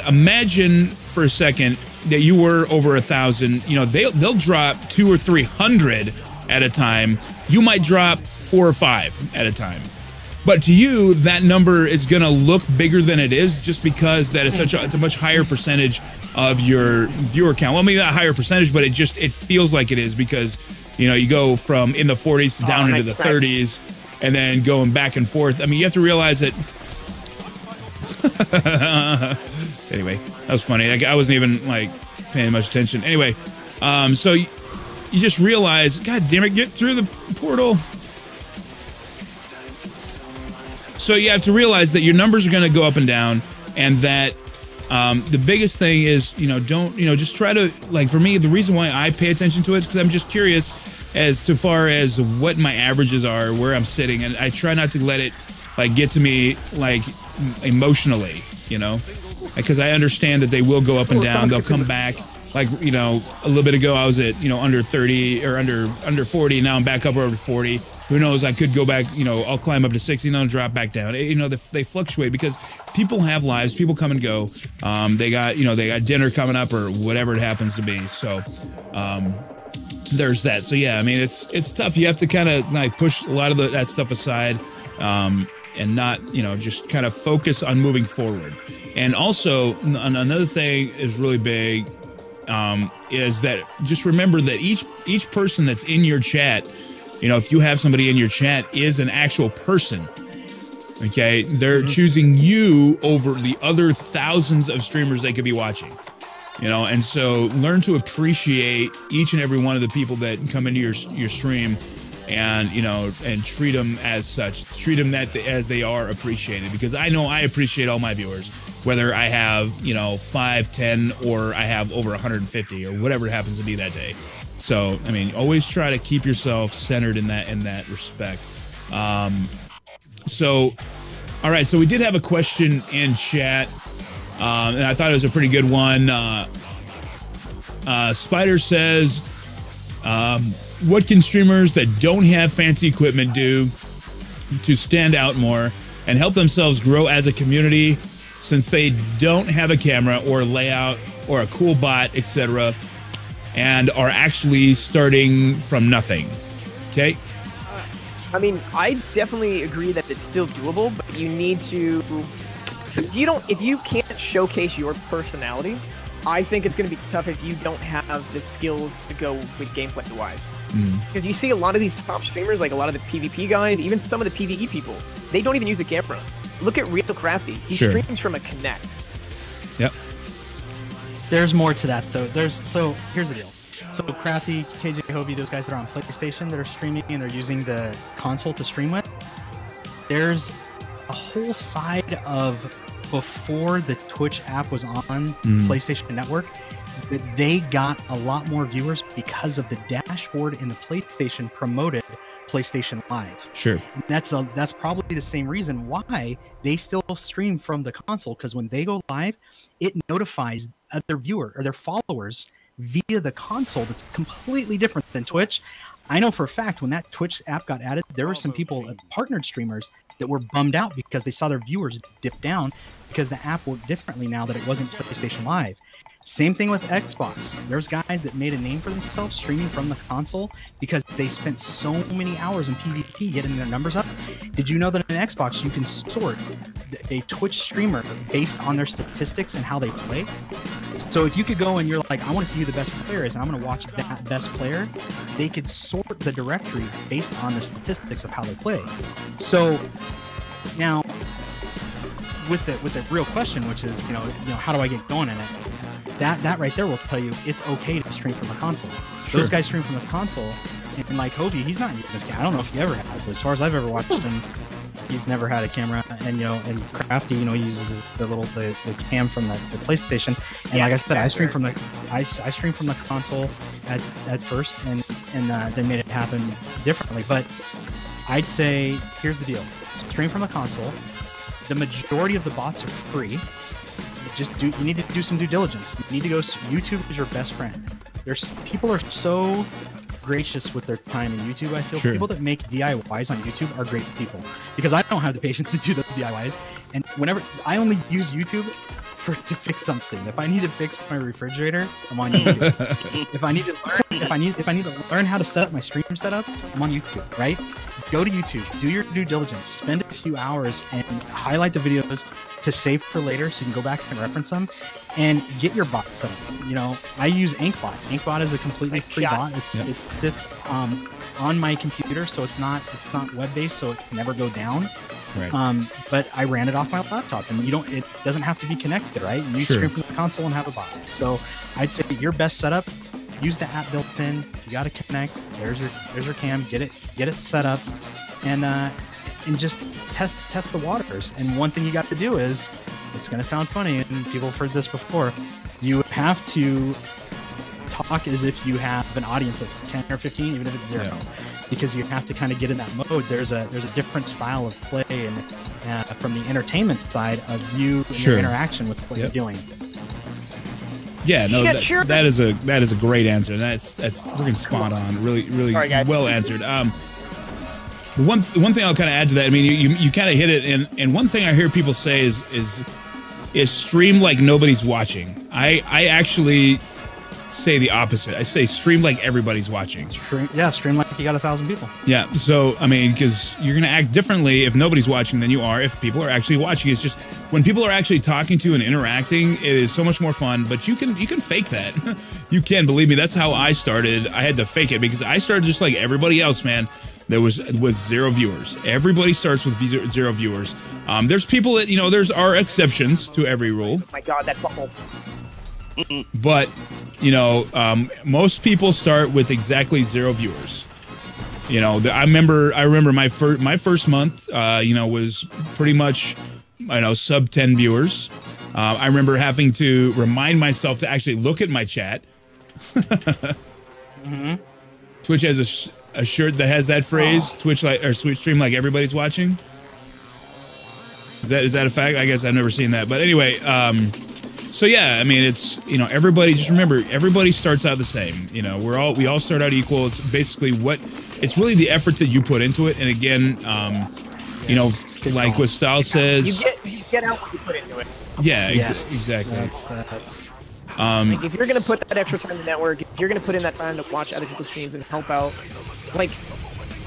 imagine for a second that you were over 1,000. You know, they'll drop 200 or 300 at a time. You might drop 4 or 5 at a time. But to you, that number is going to look bigger than it is just because that is it's a much higher percentage of your viewer count. Well, maybe not a higher percentage, but it feels like it is because, you know, you go from in the 40s to down into the 30s and then going back and forth. I mean, you have to realize that. Anyway, that was funny. Like, I wasn't even like paying much attention. Anyway, so you just realize, God damn it, get through the portal. So you have to realize that your numbers are going to go up and down, and that the biggest thing is, you know, just try to, like, for me, the reason why I pay attention to it is because I'm just curious as to far as what my averages are, where I'm sitting, and I try not to let it, like, get to me, like, emotionally, you know, because I understand that they will go up and down. They'll come back. Like, you know, a little bit ago I was at, you know, under 30 or under 40. Now I'm back up over 40. Who knows? I could go back, you know, I'll climb up to 60 and then I'll drop back down. You know, they fluctuate because people have lives. People come and go. They got dinner coming up or whatever it happens to be. So there's that. So, yeah, I mean, it's tough. You have to kind of like push a lot of that stuff aside and not, you know, just kind of focus on moving forward. And also, another thing is really big. Is that just remember that each person that's in your chat, you know, if you have somebody in your chat, is an actual person. Okay, they're choosing you over the other thousands of streamers they could be watching. You know, and so learn to appreciate each and every one of the people that come into your stream, and you know, and treat them as such. Treat them as they are appreciated, because I know I appreciate all my viewers, whether I have, you know, 5, 10, or I have over 150 or whatever it happens to be that day. So, I mean, always try to keep yourself centered in that respect. So, all right. So we did have a question in chat, and I thought it was a pretty good one. Spider says, what can streamers that don't have fancy equipment do to stand out more and help themselves grow as a community, since they don't have a camera or layout or a cool bot, etc., and are actually starting from nothing? Okay. I mean, I definitely agree that it's still doable, but you need to. If you can't showcase your personality, I think it's going to be tough if you don't have the skills to go with gameplay wise. Because you see a lot of these top streamers, like a lot of the PvP guys, even some of the PvE people, they don't even use a camera. Look at Real Crafty. He streams from a Kinect. Yep. There's more to that, though. So here's the deal. So Crafty, KJ Hobie, those guys that are on PlayStation that are streaming and they're using the console to stream with, there's a whole side of before the Twitch app was on PlayStation Network, that they got a lot more viewers because of the dashboard in the PlayStation promoted PlayStation Live. Sure. And that's probably the same reason why they still stream from the console, because when they go live, it notifies their viewer or their followers via the console. That's completely different than Twitch. I know for a fact when that Twitch app got added, there were some people, partnered streamers, that were bummed out because they saw their viewers dip down because the app worked differently now that it wasn't PlayStation Live. Same thing with Xbox. There's guys that made a name for themselves streaming from the console because they spent so many hours in PvP getting their numbers up. Did you know that in Xbox you can sort a Twitch streamer based on their statistics and how they play? So if you could go and you're like, I want to see who the best player is and I'm going to watch that best player, they could sort the directory based on the statistics of how they play. So now, with the real question, which is, how do I get going in it? That right there will tell you it's okay to stream from a console. Sure. Those guys stream from the console, and like Hobie, he's not using this camera. I don't know if he ever has. As far as I've ever watched him, he's never had a camera. And and Crafty, he uses the cam from the PlayStation. And like I said, I stream from the console at first, and then made it happen differently. But I'd say here's the deal: stream from the console. The majority of the bots are free. You need to do some due diligence. You need to go. YouTube is your best friend. People are so gracious with their time in YouTube. I feel people that make DIYs on YouTube are great people, because I don't have the patience to do those DIYs. And whenever I only use YouTube to fix something. If I need to fix my refrigerator, I'm on YouTube. if I need to learn how to set up my stream setup, I'm on YouTube, right? Go to YouTube, do your due diligence, spend a few hours and highlight the videos to save for later so you can go back and reference them, and get your bot set up. I use Inkbot. Inkbot is a completely free bot. It sits on my computer, so it's not web-based, so it can never go down. Right. But I ran it off my laptop, and it doesn't have to be connected, right? You stream from the console and have a bot. So I'd say your best setup, use the app built in. You got to connect. There's your cam. Get it set up, and just test the waters. And one thing you got to do is, it's going to sound funny, and people have heard this before, you have to talk as if you have an audience of 10 or 15, even if it's 0. Because you have to kind of get in that mode. There's a different style of play, and from the entertainment side of you and your interaction with what you're doing. Yeah, no, that is a great answer. That's freaking spot on. Really well answered. The one thing I'll kind of add to that, I mean, you kind of hit it, and one thing I hear people say is stream like nobody's watching. I actually say the opposite. I say stream like everybody's watching. Stream like you got 1,000 people. Yeah, so I mean, because you're gonna act differently if nobody's watching than you are if people are actually watching. It's just when people are actually talking to and interacting, it is so much more fun. But you can fake that. You can, believe me. That's how I started. I had to fake it because I started just like everybody else, man. There was 0 viewers. Everybody starts with 0 viewers. There's people that there are exceptions to every rule. Oh my God, that bubble. But most people start with exactly 0 viewers. I remember my first month, was pretty much, sub 10 viewers. I remember having to remind myself to actually look at my chat. Twitch has a shirt that has that phrase. Twitch stream like everybody's watching. Is that a fact? I guess I've never seen that. But anyway, so yeah, I mean, it's everybody. Just remember, everybody starts out the same. We all start out equal. It's basically it's really the effort that you put into it. And again, like what Style says, you get out what you put into it. Yeah, exactly. Like if you're gonna put that extra time to network, if you're gonna put in that time to watch other people's streams and help out, like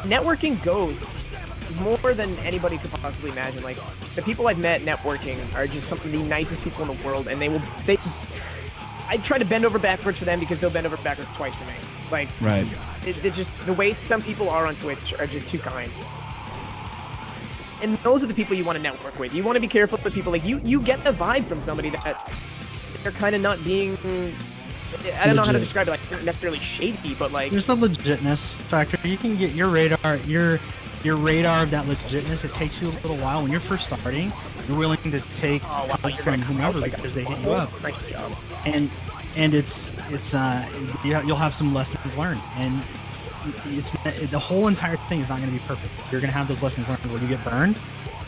networking goes more than anybody could possibly imagine. Like the people I've met networking are just some of the nicest people in the world, and I try to bend over backwards for them because they'll bend over backwards twice for me. Like, right. It's just the way some people are on Twitch are just too kind. And those are the people you want to network with. You want to be careful with people like you get the vibe from somebody that they're kind of not being, I don't know how to describe it, like not necessarily shady, but like there's the legitness factor. You can get your radar of that legitness. It takes you a little while. When you're first starting, you're willing to take help from whomever because they hit you up. And you'll have some lessons learned, and the whole entire thing is not going to be perfect. You're going to have those lessons learned where you get burned,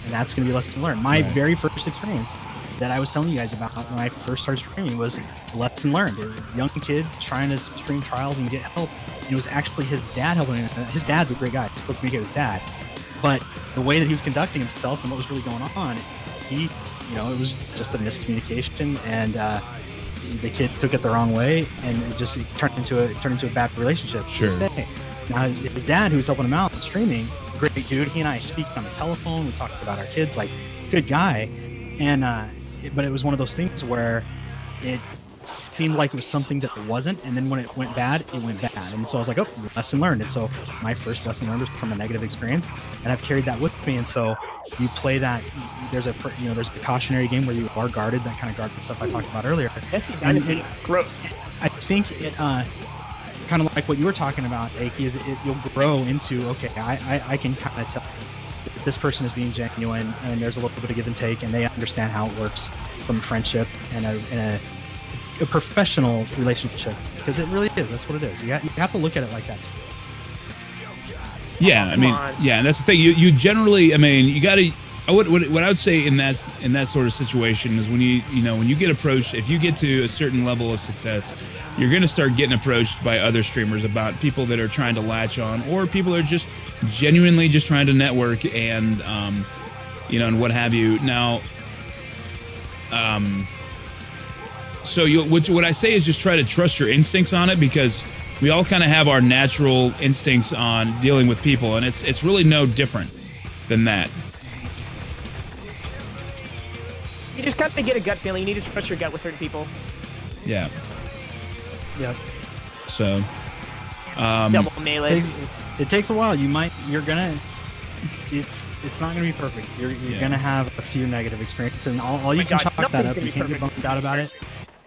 and that's going to be a lesson learned. My very first experience that I was telling you guys about when I first started streaming was lesson learned. A young kid trying to stream trials and get help. And it was actually his dad helping him. His dad's a great guy. I still communicate with his dad. But the way that he was conducting himself and what was really going on, it was just a miscommunication, and the kid took it the wrong way, and it turned into a bad relationship. Sure. Now his dad, who's helping him out streaming, great dude. He and I speak on the telephone. We talked about our kids, like good guy, and but it was one of those things where it seemed like it was something that it wasn't, and then when it went bad, it went bad. And so I was like, oh, lesson learned. And so my first lesson learned was from a negative experience, and I've carried that with me. And so you play that. There's a cautionary game where you are guarded, that kind of guarded stuff I talked about earlier. And gross. I think it kind of like what you were talking about, Aki, is you'll grow into, okay, I can kind of tell if this person is being genuine, and there's a little bit of give and take, and they understand how it works from friendship and a professional relationship, because it really is. That's what it is. You have to look at it like that too. Yeah, I mean, yeah, and that's the thing. You generally, I mean, you got to. What I would say in that sort of situation is when when you get approached, if you get to a certain level of success, you're going to start getting approached by other streamers about people that are trying to latch on, or people that are just genuinely just trying to network and and what have you. Now, so what I say is just try to trust your instincts on it, because we all kind of have our natural instincts on dealing with people, and it's really no different than that. You just kind of get a gut feeling. You need to trust your gut with certain people. Yeah. Yeah. So. Double melee. It takes a while. It's not gonna be perfect. You're gonna have a few negative experiences, and all you can chalk that up. You can't get bummed out about it.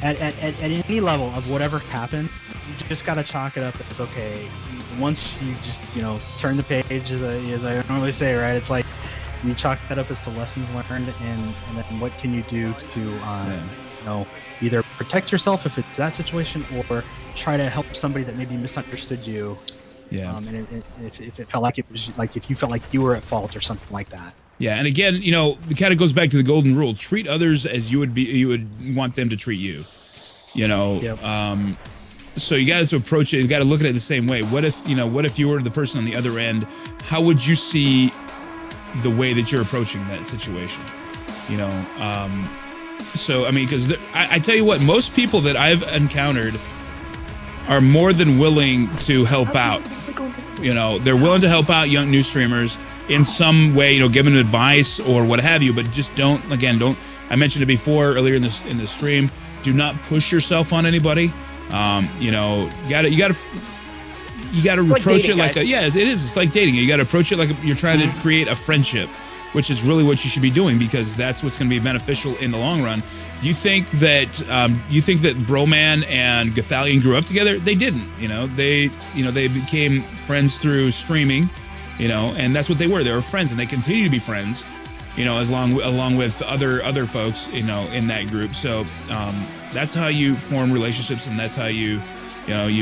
At any level of whatever happened, you just gotta chalk it up as okay. Once you just turn the page, as I normally say, right? It's like you chalk that up as to lessons learned, and then what can you do to either protect yourself if it's that situation, or try to help somebody that maybe misunderstood you. Yeah. And if it felt like it was like if you felt like you were at fault or something like that. Yeah, and again, it kind of goes back to the golden rule: treat others as you would want them to treat you. Yep. So you got to approach it. You got to look at it the same way. What if you were the person on the other end? How would you see the way that you're approaching that situation? So I mean, because I tell you what, most people that I've encountered are more than willing to help out. They're willing to help out young new streamers in some way, give them advice or what have you, but just don't. I mentioned it before earlier in the stream. Do not push yourself on anybody. You gotta approach it like it is. It's like dating. You gotta approach it like you're trying to create a friendship, which is really what you should be doing, because that's what's going to be beneficial in the long run. Do you think that Broman and Gothalion grew up together? They didn't. They became friends through streaming, and that's what they were. They were friends, and they continue to be friends, along with other folks, in that group. So that's how you form relationships, and that's how you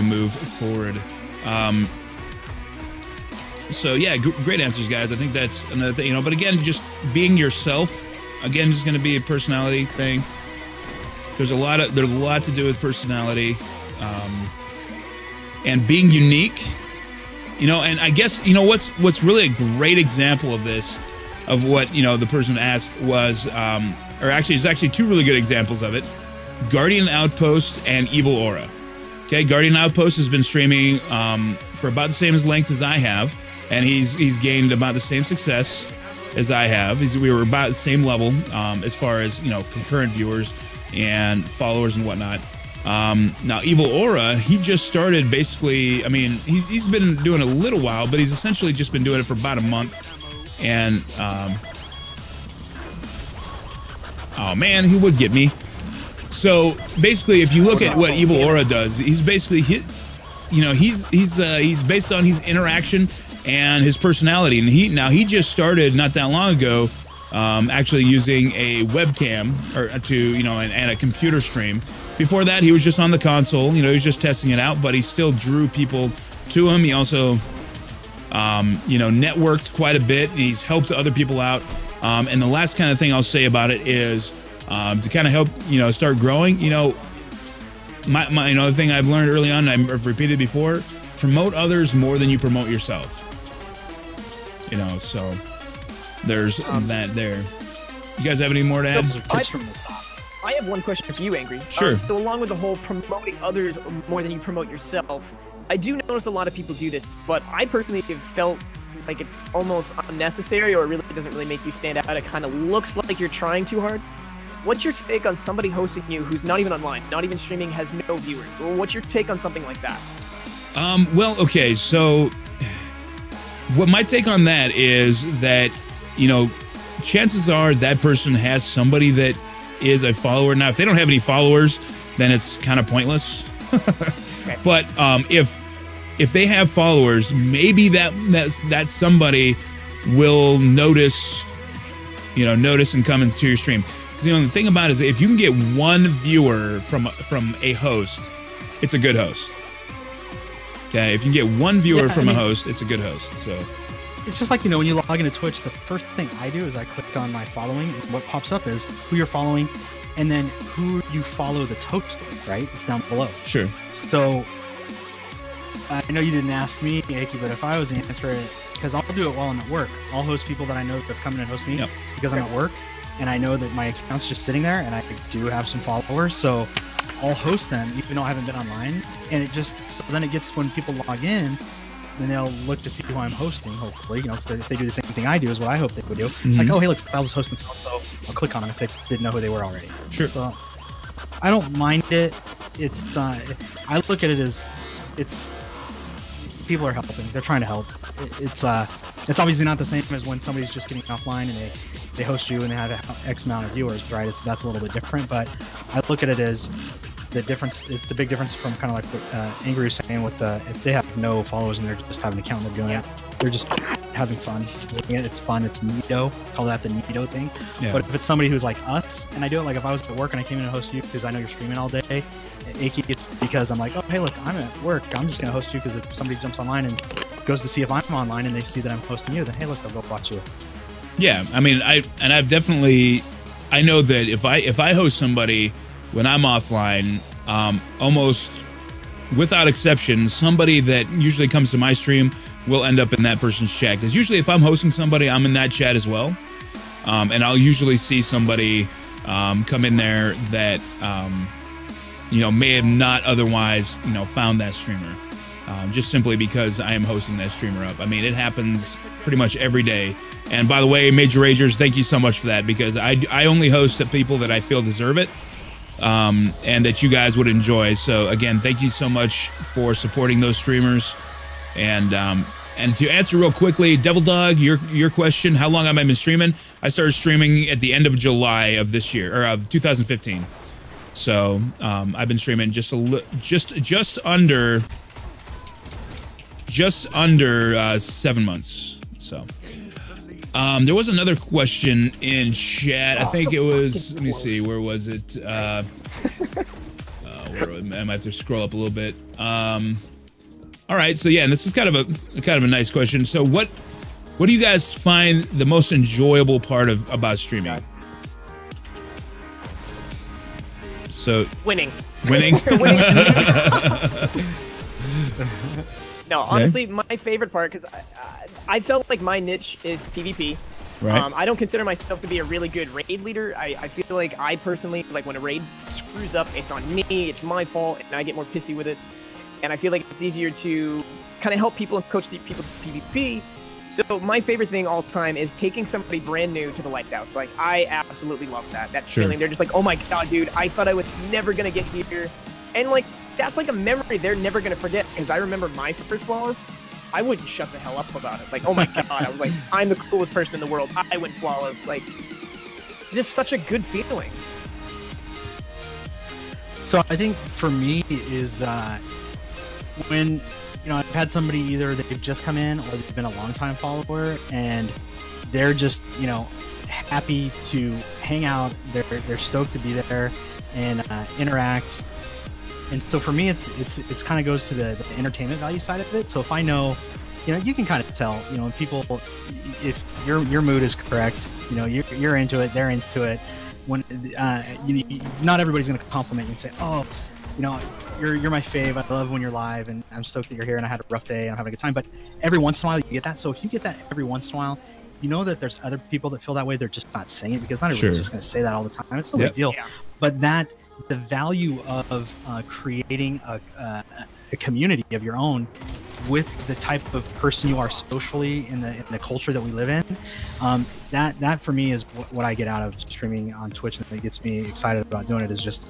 move forward. So yeah, great answers, guys. I think that's another thing, but again, just being yourself, again, is going to be a personality thing. There's a lot to do with personality, and being unique, and I guess, what's really a great example of this, of what, the person asked was, there's actually two really good examples of it: Guardian Outpost and Evil Aura. Okay, Guardian Outpost has been streaming for about the same length as I have, and he's gained about the same success as I have. We were about the same level as far as concurrent viewers and followers and whatnot. Now Evil Aura, he just started basically. I mean, he's been doing it a little while, but he's essentially just been doing it for about a month. And oh man, he would get me. So basically, if you look at what Evil Aura does, he's basically he's based on his interaction and his personality, and he just started not that long ago, actually using a webcam and a computer stream. Before that, he was just on the console. He was just testing it out, but he still drew people to him. He also networked quite a bit. He's helped other people out. And the last kind of thing I'll say about it is, to kind of help, start growing, my another thing I've learned early on, and I've repeated before: promote others more than you promote yourself. So there's that there. You guys have any more to add? I have one question for you, Angry. Sure. So along with the whole promoting others more than you promote yourself, I do notice a lot of people do this, but I personally have felt like it's almost unnecessary, or it really doesn't really make you stand out. It kind of looks like you're trying too hard. what's your take on somebody hosting you who's not even online, not even streaming, has no viewers? Well, what's your take on something like that? Well, okay, so what my take on that is that, you know, chances are that person has somebody that is a follower. Now, if they don't have any followers, then it's kind of pointless. Okay. But if they have followers, maybe that somebody will notice and come into your stream. Because, you know, the thing about it is, if you can get one viewer from a host, it's a good host. Okay, if you can get one viewer from a host, it's a good host. So it's just like, you know, when you log into Twitch, the first thing I do is I click on my following, and what pops up is who you're following, and then who you follow that's hosting, right? It's down below. Sure. So I know you didn't ask me, Aki, but if I was the answer, because I'll do it while I'm at work. I'll host people that I know that come in and host me because I'm at work, and I know that my account's just sitting there, and I do have some followers, so I'll host them even though I haven't been online, and it just, so then it gets, when people log in, then they'll look to see who I'm hosting, hopefully, you know, because if they do the same thing I do is what I hope they would do. Mm-hmm. Like, oh, hey, look, Styles is hosting so-and-so, I'll click on them if they didn't know who they were already. Sure. So I don't mind it. It's, I look at it as, it's, people are helping, they're trying to help. It's obviously not the same as when somebody's just getting offline and they host you and they have X amount of viewers, right? That's a little bit different, but I look at it as the difference. It's a big difference from kind of like what Angry was saying with if they have no followers and they're just having an account and they're doing it, they're just having fun. It's fun. It's neato. Call that the neato thing. Yeah. But if it's somebody who's like us, and I do it like if I was at work and I came in and host you because I know you're streaming all day, it's because I'm like, oh, hey, look, I'm at work. I'm just going to host you because if somebody jumps online and goes to see if I'm online and they see that I'm hosting you, then hey, look, they'll go watch you. Yeah, I mean, I know that if I host somebody when I'm offline, almost without exception, somebody that usually comes to my stream will end up in that person's chat. Because usually if I'm hosting somebody, I'm in that chat as well. And I'll usually see somebody come in there that, you know, may have not otherwise, you know, found that streamer. Just simply because I am hosting that streamer up. I mean, it happens pretty much every day. And by the way, Major Ragers, thank you so much for that, because I only host to people that I feel deserve it, and that you guys would enjoy. So again, thank you so much for supporting those streamers. And to answer real quickly, Devil Dog, your question, how long have I been streaming? I started streaming at the end of July of this year, or of 2015. So I've been streaming just under 7 months. So there was another question in chat. I think it was, let me see, where was it? I might have to scroll up a little bit. All right, so yeah, and this is kind of a nice question. So what do you guys find the most enjoyable part about streaming? So winning. No, honestly, my favorite part, because I felt like my niche is PvP. Right. I don't consider myself to be a really good raid leader. I feel like I personally, like when a raid screws up, it's on me, it's my fault, and I get more pissy with it. And I feel like it's easier to kind of help people and coach people to PvP. So my favorite thing all the time is taking somebody brand new to the Lighthouse. Like, I absolutely love that feeling. They're just like, oh my god, dude, I thought I was never gonna get here. And like, that's like a memory they're never gonna forget, because I remember my first flawless, I wouldn't shut the hell up about it. Like, oh my god, I was like, I'm the coolest person in the world, I went flawless. Like, just such a good feeling. So I think for me is when, you know, I've had somebody, either they've just come in or they've been a long-time follower, and they're just, you know, happy to hang out. They're stoked to be there and interact. And so for me, it's kind of goes to the entertainment value side of it. So if I know, you know, you can kind of tell, you know, people, if your mood is correct, you know, you're into it, they're into it. When not everybody's going to compliment you and say, oh, you know, you're my fave. I love when you're live, and I'm stoked that you're here, and I had a rough day and I'm having a good time. But every once in a while, you get that. So if you get that every once in a while, you know that there's other people that feel that way. They're just not saying it, because not everybody's just going to say that all the time. It's no big deal. Yeah. But the value of creating a community of your own with the type of person you are socially in the culture that we live in. That for me is what I get out of streaming on Twitch, and that gets me excited about doing it, is just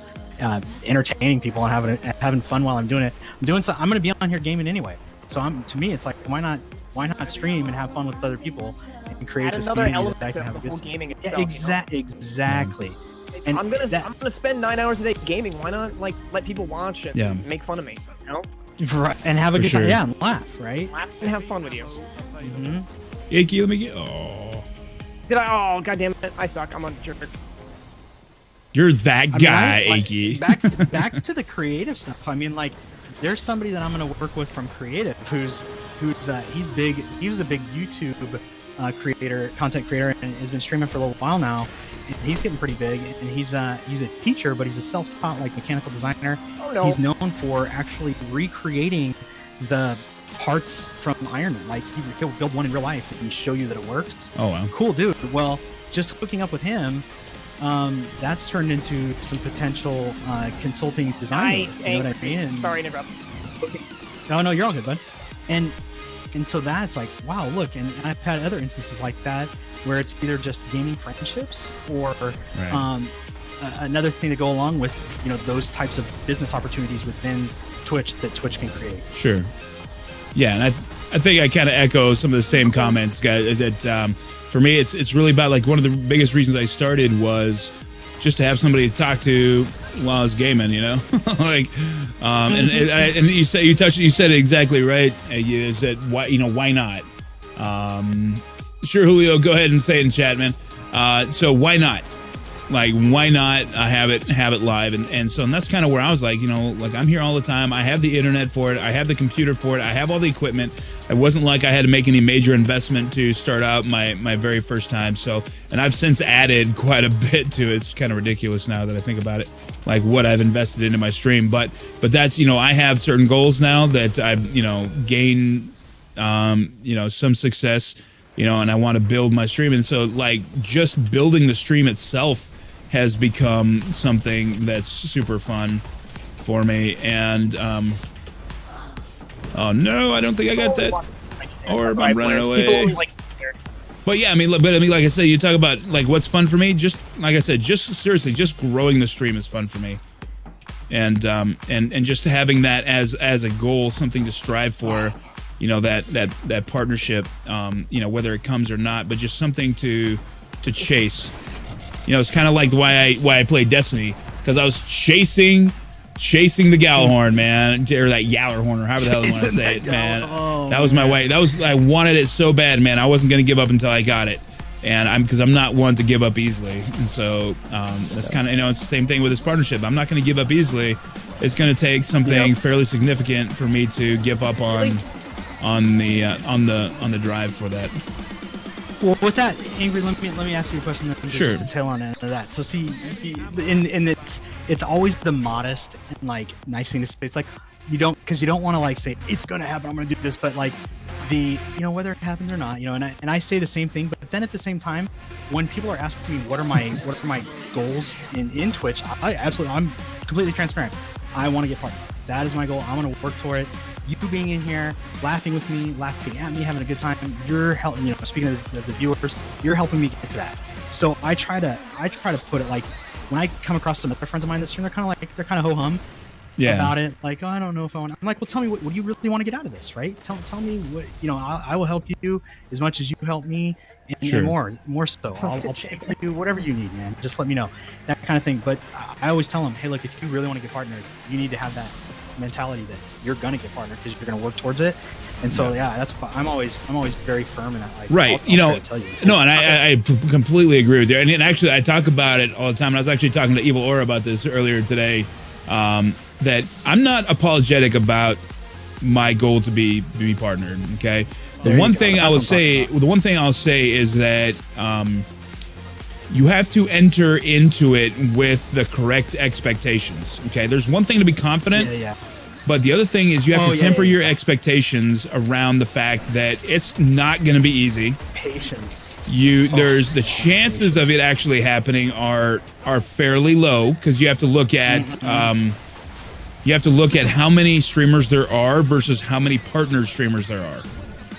entertaining people and having fun while I'm doing it. I'm going to be on here gaming anyway, so to me it's like, why not stream and have fun with other people and create this community that I can have a good time. Gaming Yeah, itself, exactly. And I'm gonna spend 9 hours a day gaming. Why not like let people watch and make fun of me? You know? Right, and have a good time. Yeah, and laugh, right? Laugh and have fun with you. Icky, let me get. Oh, Did I? Oh, goddamn it! I suck. I'm a jerk. You're that guy, Icky. Back to the creative stuff. I mean, like, there's somebody that I'm going to work with from creative who's he's big. He was a big YouTube content creator, and has been streaming for a little while now. And he's getting pretty big, and he's a teacher, but he's a self-taught like mechanical designer. Oh, no. He's known for actually recreating the parts from Iron Man. Like, he'll build one in real life and show you that it works. Oh wow, cool dude. Well, just hooking up with him, that's turned into some potential consulting design work, you know what I mean? And, sorry to interrupt. no, you're all good, bud. And so that's like, wow, look, and I've had other instances like that where it's either just gaming friendships or another thing to go along with, you know, those types of business opportunities within Twitch that Twitch can create. Sure. Yeah, and I think I kind of echo some of the same comments, guys. That for me, it's really about, like, one of the biggest reasons I started was just to have somebody to talk to while I was gaming, you know, like, and you said it exactly right. You said, why not? Sure, Julio, go ahead and say it in chat, man. So why not? Like, why not have it live? And that's kind of where I was like, you know, like, I'm here all the time. I have the internet for it. I have the computer for it. I have all the equipment. It wasn't like I had to make any major investment to start out my very first time. So, and I've since added quite a bit to it. It's kind of ridiculous now that I think about it, like what I've invested into my stream. But that's, you know, I have certain goals now that I've, you know, gained, you know, some success, you know, and I want to build my stream. And so, like, just building the stream itself has become something that's super fun for me. And oh no, I don't think I got that. Or I'm running away. But yeah, I mean, like I said, you talk about, like, what's fun for me. Just like I said, just seriously, just growing the stream is fun for me. And just having that as a goal, something to strive for. You know, that partnership, you know, whether it comes or not, but just something to chase. You know, it's kind of like why I played Destiny, because I was chasing the Gjallarhorn, man, or that Gjallarhorn, or however the hell you want to say it, man. That was my way. I wanted it so bad, man. I wasn't gonna give up until I got it, and because I'm not one to give up easily, and so that's kind of, you know, it's the same thing with this partnership. I'm not gonna give up easily. It's gonna take something fairly significant for me to give up on the drive for that. Well, with that, Angry, let me ask you a question. Sure. To tail on into that. So, see, and it's always the modest and, like, nice thing to say. It's like, you don't want to, like, say it's gonna happen, I'm gonna do this, but, like, you know, whether it happens or not, you know, and I say the same thing, but then at the same time, when people are asking me what are my goals in Twitch, I'm completely transparent. I want to get partnered. That is my goal. I want to work toward it. You being in here, laughing with me, laughing at me, having a good time, you're helping, you know, speaking of the viewers, you're helping me get to that. So I try to put it, like, when I come across some other friends of mine this stream, they're kind of ho-hum about it. Like, oh, I don't know if I want. I'm like, well, tell me what do you really want to get out of this, right? Tell me what, you know. I will help you as much as you help me, and more so. I'll pay for you, whatever you need, man. Just let me know, that kind of thing. But I always tell them, hey, look, if you really want to get partnered, you need to have that mentality that you're gonna get partnered because you're gonna work towards it. And so that's why I'm always very firm in that. Like, right, I'll tell you. No, and I completely agree with you. And actually, I talk about it all the time. And I was actually talking to Evil Aura about this earlier today. That I'm not apologetic about my goal to be partnered. Okay, the one thing I'll say is that you have to enter into it with the correct expectations. Okay, there's one thing to be confident, but the other thing is you have to temper your expectations around the fact that it's not going to be easy. Patience. There's the chances of it actually happening are fairly low, because you have to look at you have to look at how many streamers there are versus how many partner streamers there are.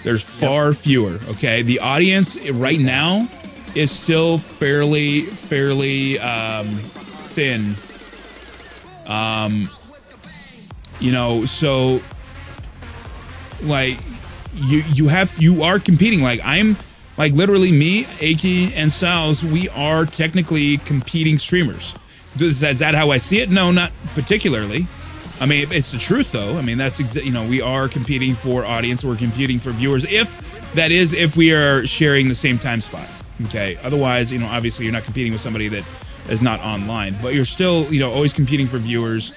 There's far fewer, okay? The audience right now is still fairly thin. You know, so like you are competing. Like I'm like literally me, Aki, and Sal's, we are technically competing streamers. Is that how I see it? No, not particularly. I mean, it's the truth though. I mean, that's you know, we are competing for audience, we're competing for viewers, if we are sharing the same time spot. Okay. Otherwise, you know, obviously you're not competing with somebody that is not online, but you're still, you know, always competing for viewers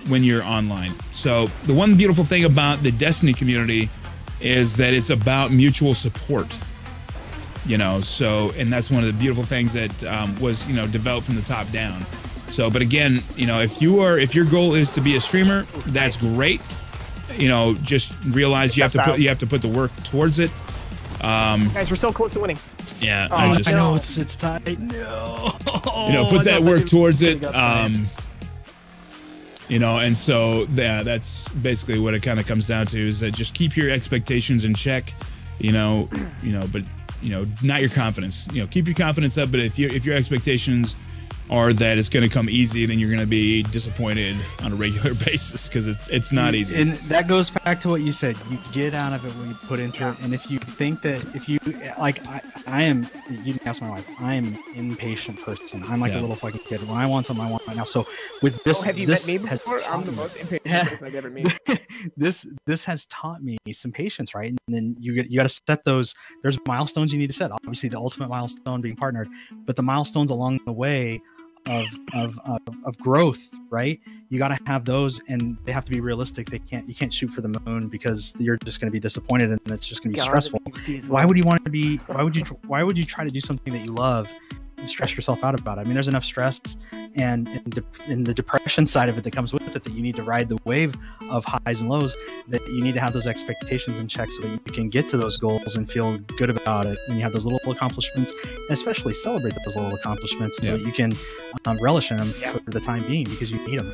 when you're online. So the one beautiful thing about the Destiny community is that it's about mutual support. You know, so, and that's one of the beautiful things that was, you know, developed from the top down. So, but again, you know, if your goal is to be a streamer, that's great. You know, just realize you have to put the work towards it. Guys, we're so close to winning. Yeah, I know it's tight. No, you know, put that work towards it. You know, and so yeah, that's basically what it kind of comes down to, is that just keep your expectations in check. You know, but you know, not your confidence. You know, keep your confidence up. But if your expectations are that it's going to come easy, then you're going to be disappointed on a regular basis, because it's not easy. And that goes back to what you said. You get out of it what you put into it. And if you think that, if you, like, I am, you can ask my wife, I am an impatient person. I'm like a little fucking kid. When I want something, I want it now. So with this, have you met me before? I'm the most impatient person I've ever met. This has taught me some patience, right? And then you got to set those. There's milestones you need to set. Obviously, the ultimate milestone being partnered, but the milestones along the way of growth, right? You got to have those, and they have to be realistic. You can't shoot for the moon, because you're just going to be disappointed, and it's just going to be stressful. Why would you want to be? Why would you try to do something that you love and stress yourself out about it? I mean, there's enough stress and the depression side of it that comes with it, that you need to ride the wave of highs and lows, that you need to have those expectations in check so that you can get to those goals and feel good about it when you have those little accomplishments, and especially celebrate those little accomplishments so that you can relish in them for the time being, because you need them.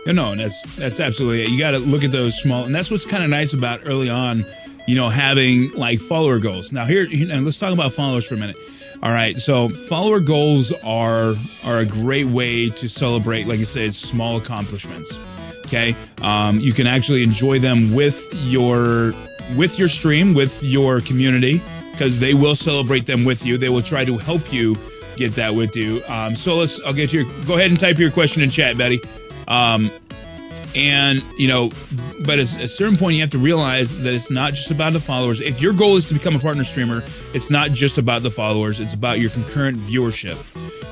No, and that's absolutely it. You got to look at those small, and that's what's kind of nice about early on, you know, having like follower goals. Now here, and let's talk about followers for a minute. All right, so follower goals are a great way to celebrate, like I said, small accomplishments. Okay, you can actually enjoy them with your stream, with your community, because they will celebrate them with you. They will try to help you get that with you. So I'll get your, go ahead and type your question in chat, Betty. And, you know, but at a certain point, you have to realize that it's not just about the followers. If your goal is to become a partner streamer, it's not just about the followers. It's about your concurrent viewership.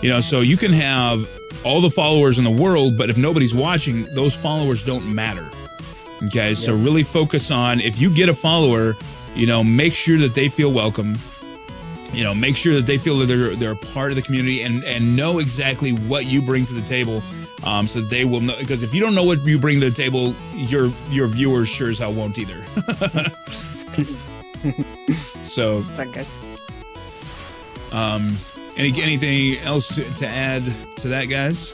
You know, so you can have all the followers in the world, but if nobody's watching, those followers don't matter. Okay, so really focus on, if you get a follower, you know, make sure that they feel welcome. You know, make sure that they feel that they're a part of the community, and know exactly what you bring to the table. So they will know, because if you don't know what you bring to the table, your viewers sure as hell won't either. So, anything else to add to that, guys?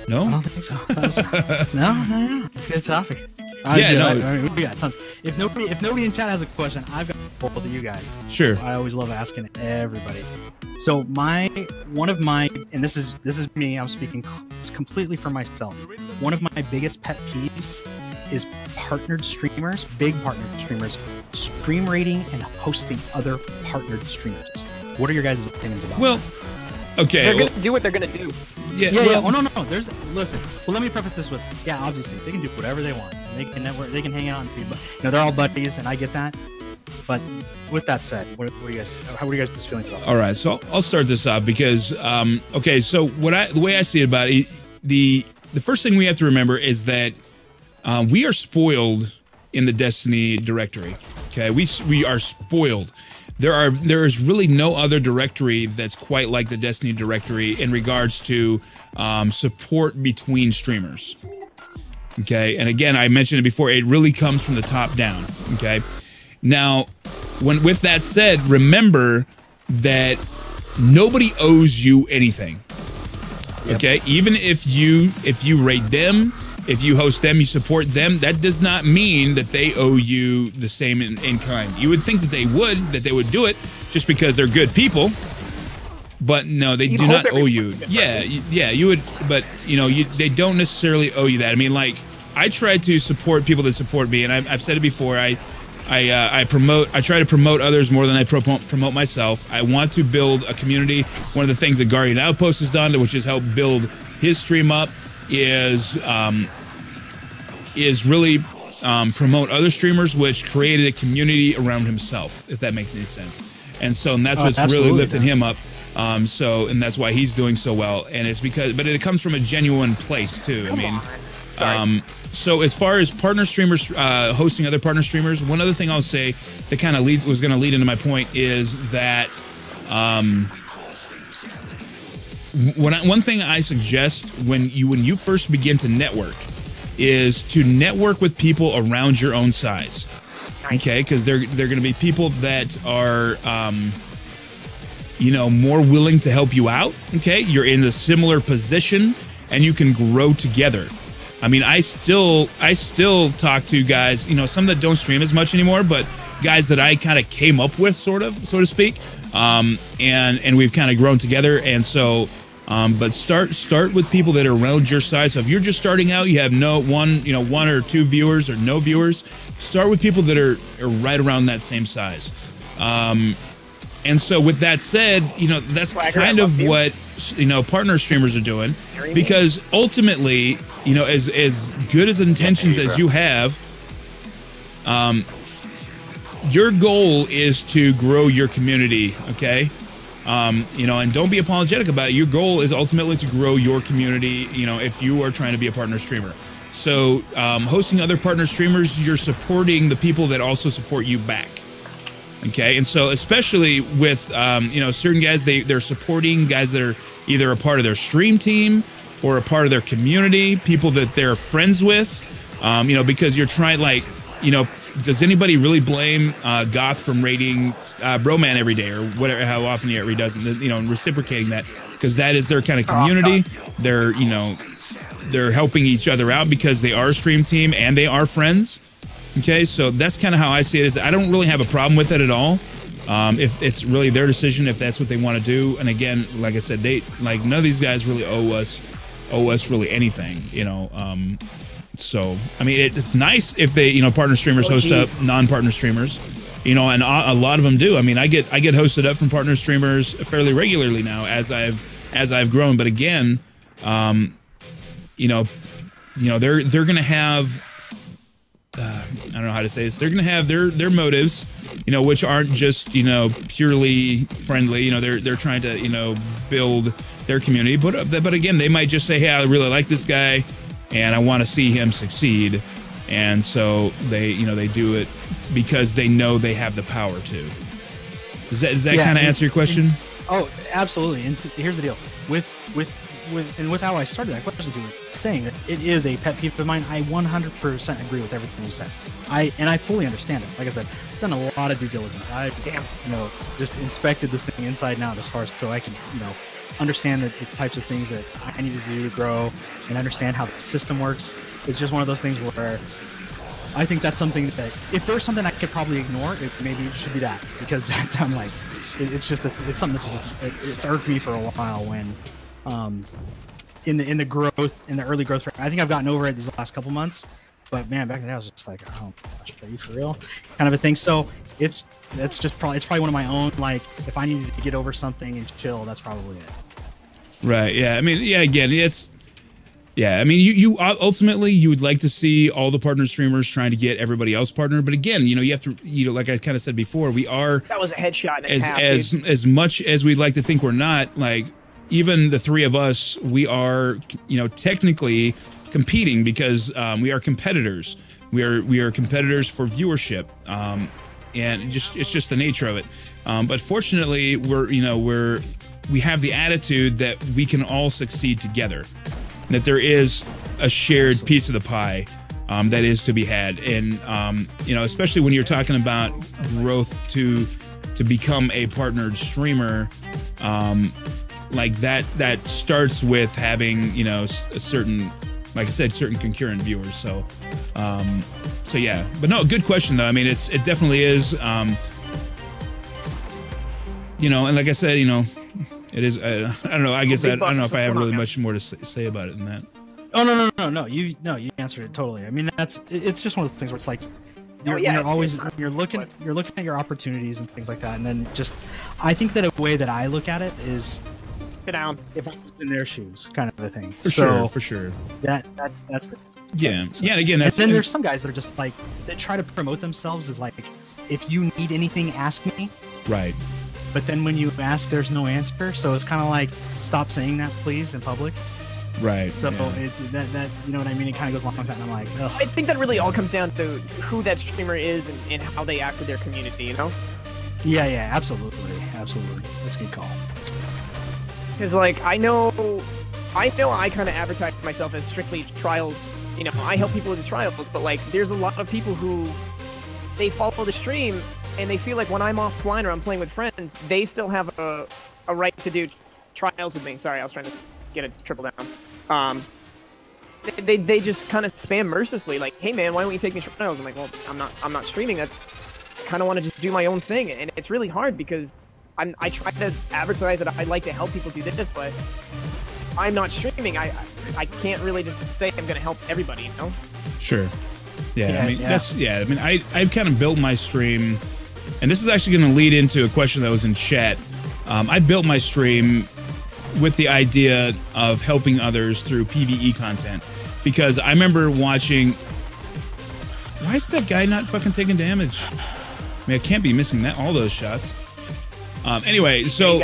No, I don't think so. No, it's a good topic. We got tons. If nobody in chat has a question, I've got both of you guys. Sure. I always love asking everybody. So one of my, and this is me, I'm speaking completely for myself. One of my biggest pet peeves is partnered streamers, big partnered streamers, stream rating and hosting other partnered streamers. What are your guys' opinions about that? Well, okay. They're going to do what they're going to do. Yeah. Oh, no. Listen. Well, let me preface this with, obviously they can do whatever they want. They can network. They can hang out and be, you know, they're all buddies, and I get that. But with that said, what are you guys' feelings about that? All right, so I'll start this off because, okay, so the way I see it about it, the first thing we have to remember is that we are spoiled in the Destiny directory. Okay, we are spoiled. There is really no other directory that's quite like the Destiny directory in regards to support between streamers. Okay, and again, I mentioned it before, it really comes from the top down. Okay, now with that said, remember that nobody owes you anything. Okay, even if you rate them, if you host them, you support them, that does not mean that they owe you the same in kind. You would think that they would do it just because they're good people. But no, they do not owe you. Yeah, you would, but they don't necessarily owe you that. I mean, like, I try to support people that support me, and I've said it before. I try to promote others more than I promote myself. I want to build a community. One of the things that Guardian Outpost has done, which has helped build his stream up, is really promote other streamers, which created a community around himself, if that makes any sense. And that's what's really lifted him up. And that's why he's doing so well. And it's but it comes from a genuine place too. So as far as partner streamers, hosting other partner streamers, one other thing I'll say that kind of was going to lead into my point is that one thing I suggest when you first begin to network is to network with people around your own size. Okay, because they're going to be people that are more willing to help you out. Okay, you're in a similar position and you can grow together. I mean, I still talk to guys, some that don't stream as much anymore, but guys that I kind of came up with, so to speak, and we've kind of grown together. And so, but start with people that are around your size. So if you're just starting out, you have one or two viewers or no viewers, start with people that are right around that same size. And so with that said, that's kind of what, partner streamers are doing, because ultimately, as good as intentions as you have, your goal is to grow your community. Okay. And don't be apologetic about it. Your goal is ultimately to grow your community, if you are trying to be a partner streamer. So, hosting other partner streamers, you're supporting the people that also support you back. Okay, and so especially with certain guys, they're supporting guys that are either a part of their stream team or a part of their community, people that they're friends with, because you're trying, does anybody really blame Goth from rating Broman every day or whatever, how often he does it, and reciprocating that, because that is their kind of community. They're helping each other out because they are a stream team and they are friends. Okay, so that's kind of how I see it. Is I don't really have a problem with it at all. If it's really their decision, if that's what they want to do. And again, like I said, none of these guys really owe us really anything. So I mean, it's nice if they partner streamers host up non-partner streamers. And a lot of them do. I mean, I get hosted up from partner streamers fairly regularly now as I've grown. But again, they're gonna have. I don't know how to say this. They're going to have their motives, which aren't just, purely friendly. They're trying to, build their community. But again, they might just say, hey, I really like this guy and I want to see him succeed. And so they do it because they know they have the power to. Does that kind of answer your question? Oh, absolutely. And here's the deal with how I started that question to you, saying that it is a pet peeve of mine. I 100% agree with everything you said. I fully understand it. Like I said, I've done a lot of due diligence. I've just inspected this thing inside and out as far as so I can understand the types of things that I need to do to grow and understand how the system works. It's just one of those things where I think that's something that if there's something I could probably ignore, maybe it should be that, because that's I'm like it's something it's irked me for a while when. In the early growth rate. I think I've gotten over it these last couple months, but man, back then I was just like, oh gosh, are you for real? Kind of a thing. So it's probably one of my own, like, if I needed to get over something and chill, that's probably it. Right. Yeah. I mean, yeah, again, I mean, you ultimately you would like to see all the partner streamers trying to get everybody else partnered, but again, you have to, like I kind of said before, that was a headshot as much as we'd like to think we're not, like, even the three of us, we are, technically competing because we are competitors. We are competitors for viewership, and it's just the nature of it. But fortunately, we have the attitude that we can all succeed together, that there is a shared piece of the pie that is to be had, and especially when you're talking about growth to become a partnered streamer. like that starts with having, you know, a certain, like I said, certain concurrent viewers. So so yeah, but no, good question though. I mean, it definitely is, you know, and like I said, you know, it is, I don't know, I guess I don't know if I have really much more to say about it than that. Oh no, you answered it totally. I mean, it's just one of those things where it's like you're looking at your opportunities and things like that, and then just, I think that a way that I look at it is, sit down, if I was in their shoes, kind of a thing. For sure. That's the yeah. Again, that's, and then there's some guys that are just like, that try to promote themselves as like, if you need anything, ask me. Right. But then when you ask, there's no answer. So it's kind of like, stop saying that, please, in public. Right. So it's that you know what I mean? It kind of goes along with that, and I'm like, ugh. I think that really all comes down to who that streamer is and how they act with their community, you know? Yeah, absolutely. That's a good call. Because, like, I know I kind of advertise myself as strictly trials. You know, I help people with the trials, but, like, there's a lot of people who, they follow the stream, and they feel like when I'm offline or I'm playing with friends, they still have a right to do trials with me. Sorry, I was trying to get a triple down. They just kind of spam mercilessly, like, hey man, why don't you take me trials? I'm like, well, I'm not streaming. That's, I kind of want to just do my own thing, and it's really hard because I try to advertise that I'd like to help people do this, but I'm not streaming. I can't really just say I'm gonna help everybody, you know? Sure. Yeah, I mean, that's, I mean, I've kind of built my stream, and this is actually going to lead into a question that was in chat. I built my stream with the idea of helping others through PvE content, because I remember watching, why is that guy not fucking taking damage? I mean, I can't be missing all those shots. Anyway, so,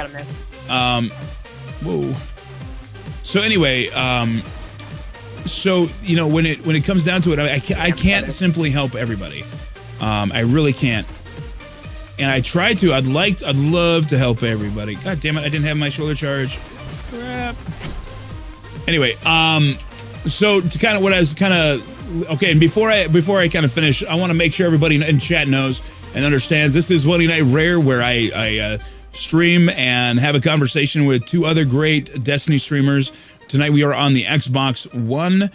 whoa. So anyway, so, you know, when it comes down to it, I can't simply help everybody. I really can't. And I try to. I'd love to help everybody. God damn it, I didn't have my shoulder charge. Crap. Anyway, so to kind of what I was kind of, okay, and before I kind of finish, I want to make sure everybody in chat knows and understands this is Bloody Night Rare, where I stream and have a conversation with two other great Destiny streamers. Tonight we are on the Xbox One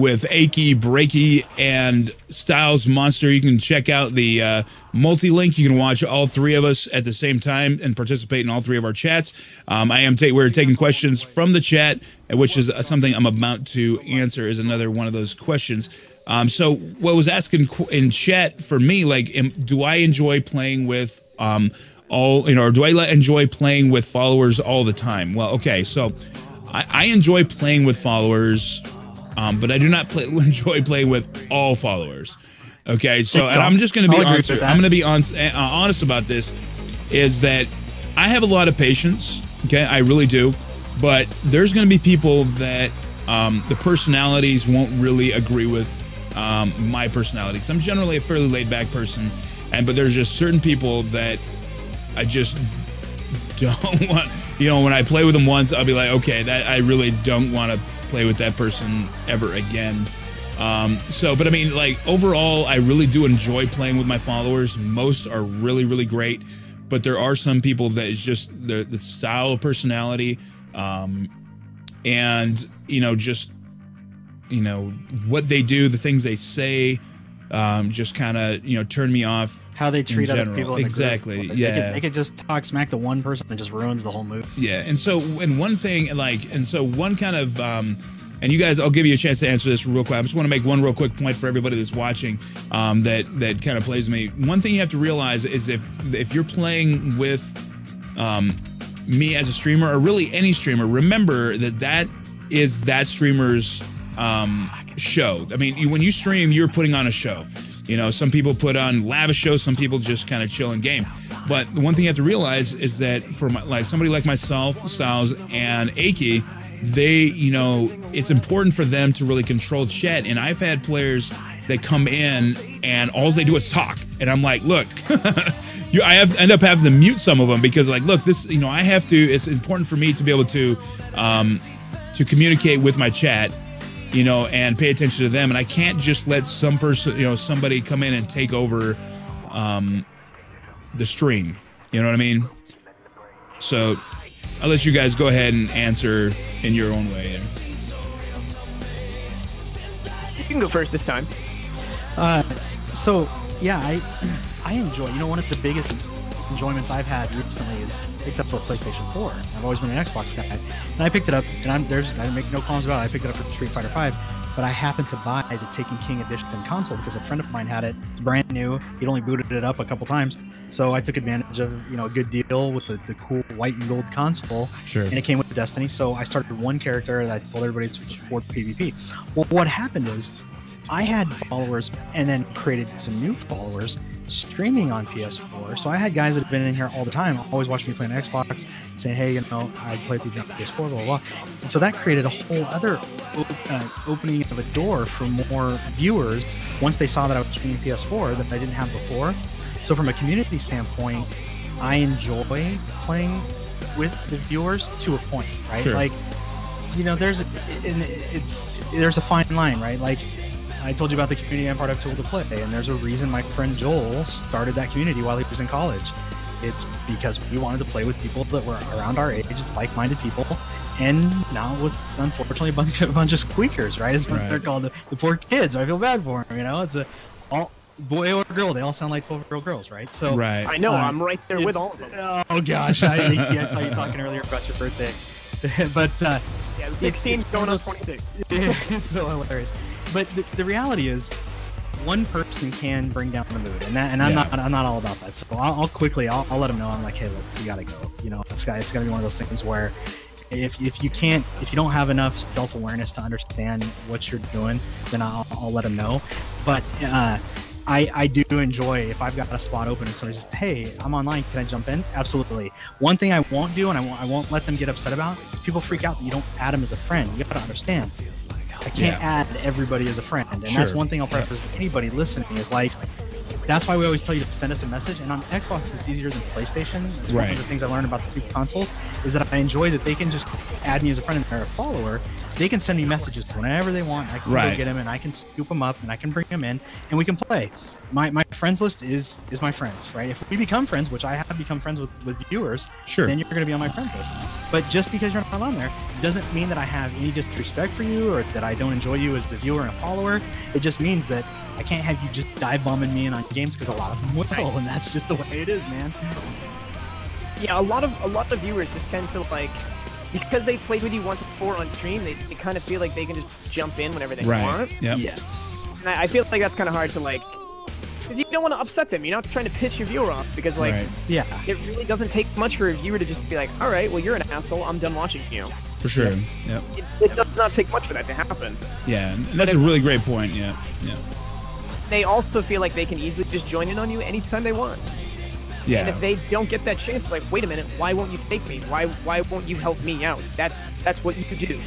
with Aki, Breaky, and Styles Monster. You can check out the multi-link. You can watch all three of us at the same time and participate in all three of our chats. We're taking questions from the chat, which is something I'm about to answer, is another one of those questions. So what was asked in chat for me, like, do I enjoy playing with or do I enjoy playing with followers all the time? Well, okay, so I enjoy playing with followers, but I do not enjoy playing with all followers. Okay, so, and I'm just going to be honest. I'm going to be honest about this, is that I have a lot of patience. Okay, I really do, but there's going to be people that the personalities won't really agree with my personality. Because I'm generally a fairly laid-back person, but there's just certain people that I just don't want. You know, when I play with them once, I'll be like, okay, that I really don't want to play with that person ever again. But I mean, like, overall, I really do enjoy playing with my followers. Most are really, really great, but there are some people that is just the style of personality, and, you know, just, you know, what they do, the things they say, just kind of, you know, turn me off. How they treat other people in exactly the group. Yeah, they could just talk smack to one person and just ruins the whole movie. Yeah, and so one thing, like, and so one kind of and you guys, I'll give you a chance to answer this real quick. I just want to make one real quick point for everybody that's watching, that kind of plays me. One thing you have to realize is if you're playing with me as a streamer, or really any streamer, remember that is that streamer's show. I mean, when you stream, you're putting on a show. You know, some people put on lavish shows, some people just kind of chill and game. But the one thing you have to realize is that for like somebody like myself, Styles, and Aki, they, you know, it's important for them to really control chat. And I've had players that come in and all they do is talk, and I'm like, look, I end up having to mute some of them, because, like, look, this, you know, I have to. It's important for me to be able to communicate with my chat, you know, and pay attention to them. And I can't just let some person, you know, somebody come in and take over the stream. You know what I mean? So I'll let you guys go ahead and answer in your own way. You can go first this time. So yeah, I enjoy. You know, one of the biggest enjoyments I've had recently is picked up a PlayStation 4. I've always been an Xbox guy, and I picked it up, and I make no qualms about it. I picked it up for Street Fighter 5, but I happened to buy the Taken King Edition console because a friend of mine had it, brand new. He'd only booted it up a couple times, so I took advantage of, you know, a good deal with the cool white and gold console. Sure. And it came with Destiny, so I started one character that I told everybody it's for PvP. Well, what happened is I had followers and then created some new followers streaming on PS4. So I had guys that have been in here all the time, always watching me play on Xbox, saying, hey, you know, I play through on PS4, blah, blah, blah. And so that created a whole other opening of a door for more viewers once they saw that I was streaming PS4 that I didn't have before. So from a community standpoint, I enjoy playing with the viewers to a point, right? Sure. Like, you know, there's a fine line, right? Like, I told you about the community I'm part of, Tool to Play, and there's a reason my friend Joel started that community while he was in college. It's because we wanted to play with people that were around our age, like-minded people, and now with, unfortunately, a bunch of squeakers, right? Is what they're called, the poor kids. I feel bad for them, you know? It's all boy or girl, they all sound like 12-year-old girls, right? So right. I know, I'm right there with all of them. Oh, gosh. I saw you talking earlier about your birthday. But, yeah, 16 going on 26. It's so hilarious. But the reality is, one person can bring down the mood, and I'm not all about that. So I'll quickly let them know. I'm like, hey, look, we gotta go. You know, it's gotta be one of those things where if you don't have enough self-awareness to understand what you're doing, then I'll let them know. But I do enjoy if I've got a spot open and somebody says, hey, I'm online, can I jump in? Absolutely. One thing I won't do, and I won't let them get upset about, people freak out that you don't add them as a friend. You gotta understand, I can't add everybody as a friend, and that's one thing I'll preface to anybody listening is like, that's why we always tell you to send us a message. And on Xbox, it's easier than PlayStation. It's one of the things I learned about the two consoles is that I enjoy that they can just add me as a friend and they're a follower. They can send me messages whenever they want. I can go get them, and I can scoop them up, and I can bring them in, and we can play. My friends list is my friends, right? If we become friends, which I have become friends with viewers, then you're going to be on my friends list. But just because you're not on there doesn't mean that I have any disrespect for you or that I don't enjoy you as a viewer and a follower. It just means that I can't have you just dive bombing me in on games because a lot of them will, and that's just the way it is, man. Yeah, a lot of viewers just tend to, like, because they played with you once before on stream, they kind of feel like they can just jump in whenever they want. Yep. Yes. And I feel like that's kind of hard to, like, because you don't want to upset them. You're not trying to piss your viewer off because, like, it really doesn't take much for a viewer to just be like, all right, well, you're an asshole, I'm done watching you. For sure. Yep. It does not take much for that to happen. Yeah, and that's a really great point. Yeah. They also feel like they can easily just join in on you anytime they want. Yeah. And if they don't get that chance, like, wait a minute, why won't you take me? Why won't you help me out? That's what you do.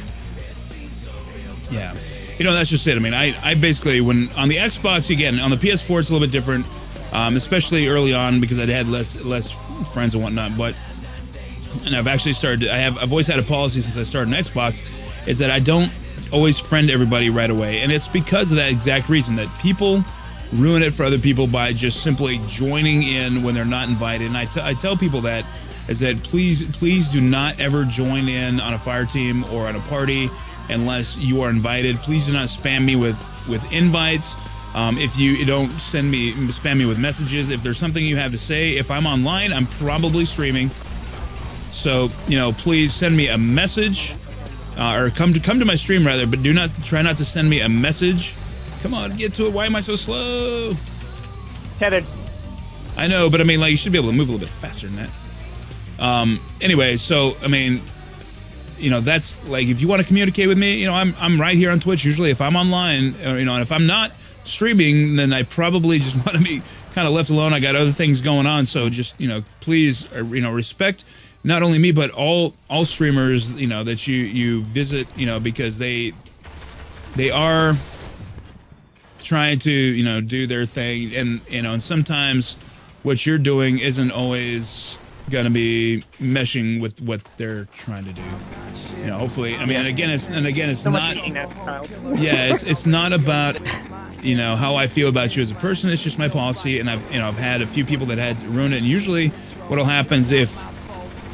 Yeah. You know, that's just it. I mean, I basically, when on the Xbox, again, on the PS4, it's a little bit different, especially early on because I had less friends and whatnot. But, and I've always had a policy since I started on Xbox, is that I don't always friend everybody right away. And it's because of that exact reason that people ruin it for other people by just simply joining in when they're not invited. And I tell people that is that please do not ever join in on a fire team or on a party unless you are invited. Please do not spam me with invites. If you don't spam me with messages. If there's something you have to say, if I'm online, I'm probably streaming. So, you know, please send me a message. Or come to my stream rather, but try not to send me a message. Come on, get to it. Why am I so slow? Tethered. I know, but I mean, like, you should be able to move a little bit faster than that. Anyway, so I mean, you know, that's like, if you want to communicate with me, you know, I'm right here on Twitch. Usually, if I'm online, you know, and if I'm not streaming, then I probably just want to be kind of left alone. I got other things going on, so just, you know, please, you know, respect not only me, but all streamers, you know, that you visit, you know, because they are trying to, you know, do their thing, and, you know, and sometimes what you're doing isn't always going to be meshing with what they're trying to do. You know, hopefully, I mean, again, it's not, it's not about, you know, how I feel about you as a person. It's just my policy, and I've had a few people that had to ruin it. And usually what'll happen is if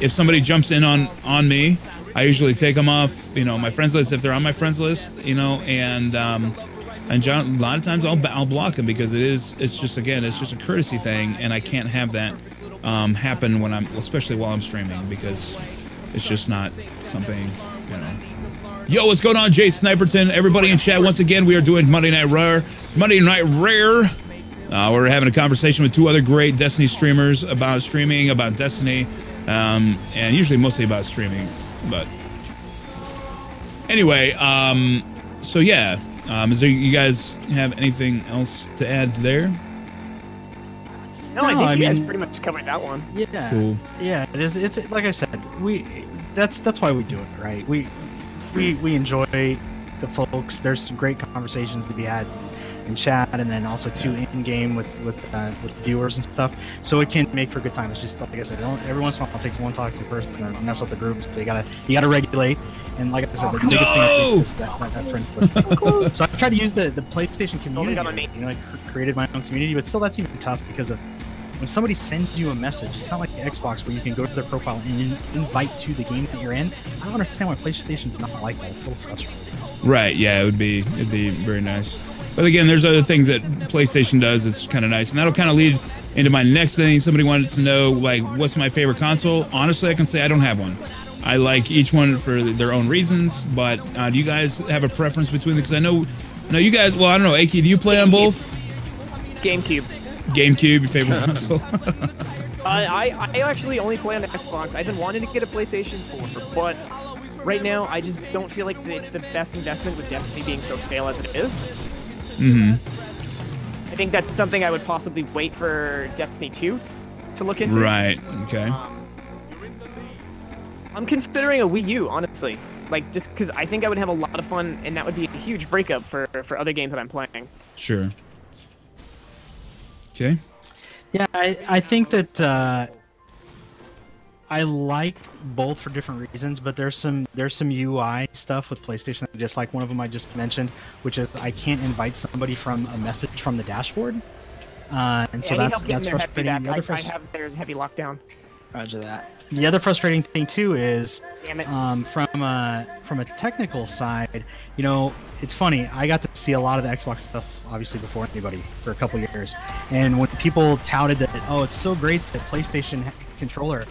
if somebody jumps in on me, I usually take them off, you know, my friends list if they're on my friends list, you know, and John, a lot of times I'll block them because it's just a courtesy thing, and I can't have that happen when especially while I'm streaming, because it's just not something, you know. Yo, what's going on, Jay Sniperton? Everybody in chat, once again, we are doing Monday Night Rare. We're having a conversation with two other great Destiny streamers about streaming, about Destiny, and usually mostly about streaming. But anyway, so yeah, you guys have anything else to add there? No, I think you guys pretty much covered that one. Yeah, cool. Yeah, it's like I said, that's why we do it, right? We enjoy the folks. There's some great conversations to be had in chat, and then also too in game with viewers and stuff. So it can make for a good time. It's just like I said, every once in a while it takes one toxic person and mess up the group. So you gotta regulate. And like I said, the biggest thing is that friends list. So I try to use the PlayStation community. You know, I created my own community, but still that's even tough because of when somebody sends you a message. It's not like the Xbox where you can go to their profile and invite to the game that you're in. I don't understand why PlayStation's not like that. It's a little frustrating. Right? Yeah, it'd be very nice. But again, there's other things that PlayStation does that's kind of nice, and that'll kind of lead into my next thing. Somebody wanted to know, like, what's my favorite console? Honestly, I can say I don't have one. I like each one for their own reasons, but do you guys have a preference between them? Because I know you guys, well, I don't know, Aki, do you play on both? GameCube. GameCube, your favorite console? I actually only play on the Xbox. I've been wanting to get a PlayStation 4, but right now I just don't feel like it's the best investment with Destiny being so stale as it is. Mm-hmm. I think that's something I would possibly wait for Destiny 2 to look into. Right, okay. I'm considering a Wii U, honestly. Like, just because I think I would have a lot of fun, and that would be a huge breakup for other games that I'm playing. Sure. Okay. Yeah, I think that I like both for different reasons, but there's some UI stuff with PlayStation, just like one of them I just mentioned, which is I can't invite somebody from a message from the dashboard, and so that's frustrating. I have their heavy lockdown. Roger that. The other frustrating thing too is, from a technical side, you know, it's funny. I got to see a lot of the Xbox stuff, obviously, before anybody for a couple years, and when people touted that, oh, it's so great that PlayStation controller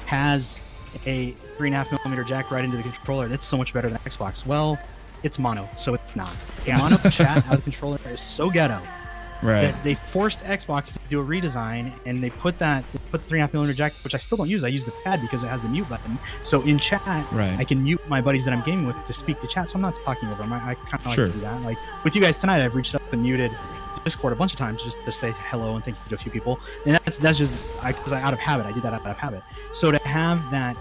has a 3.5mm jack right into the controller. That's so much better than Xbox. Well, it's mono, so it's not. The mono chat out of the controller is so ghetto. Right. That they forced Xbox to do a redesign, and they put the 3.5mm jack, which I still don't use. I use the pad because it has the mute button. So in chat, right, I can mute my buddies that I'm gaming with to speak to chat. So I'm not talking over them. I kind of like sure. to do that. Like with you guys tonight, I've reached up and muted Discord a bunch of times just to say hello and thank you to a few people. And that's just because out of habit. I do that out of habit. So to have that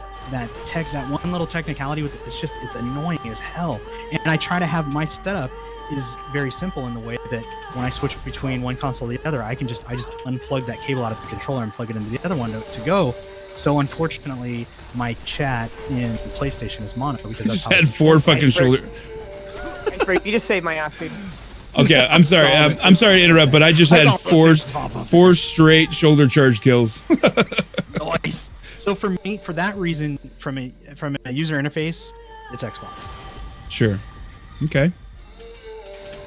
one little technicality with it, it's annoying as hell. And I try to have my setup is very simple in the way that when I switch between one console to the other, I just unplug that cable out of the controller and plug it into the other one to go. So unfortunately, my chat in PlayStation is mono because that's just had four fucking shoulder. You just saved my ass, dude. Okay, I'm sorry. I'm sorry to interrupt, but I just had four straight shoulder charge kills. Nice. So for me, for that reason, from a user interface, it's Xbox. Sure. Okay.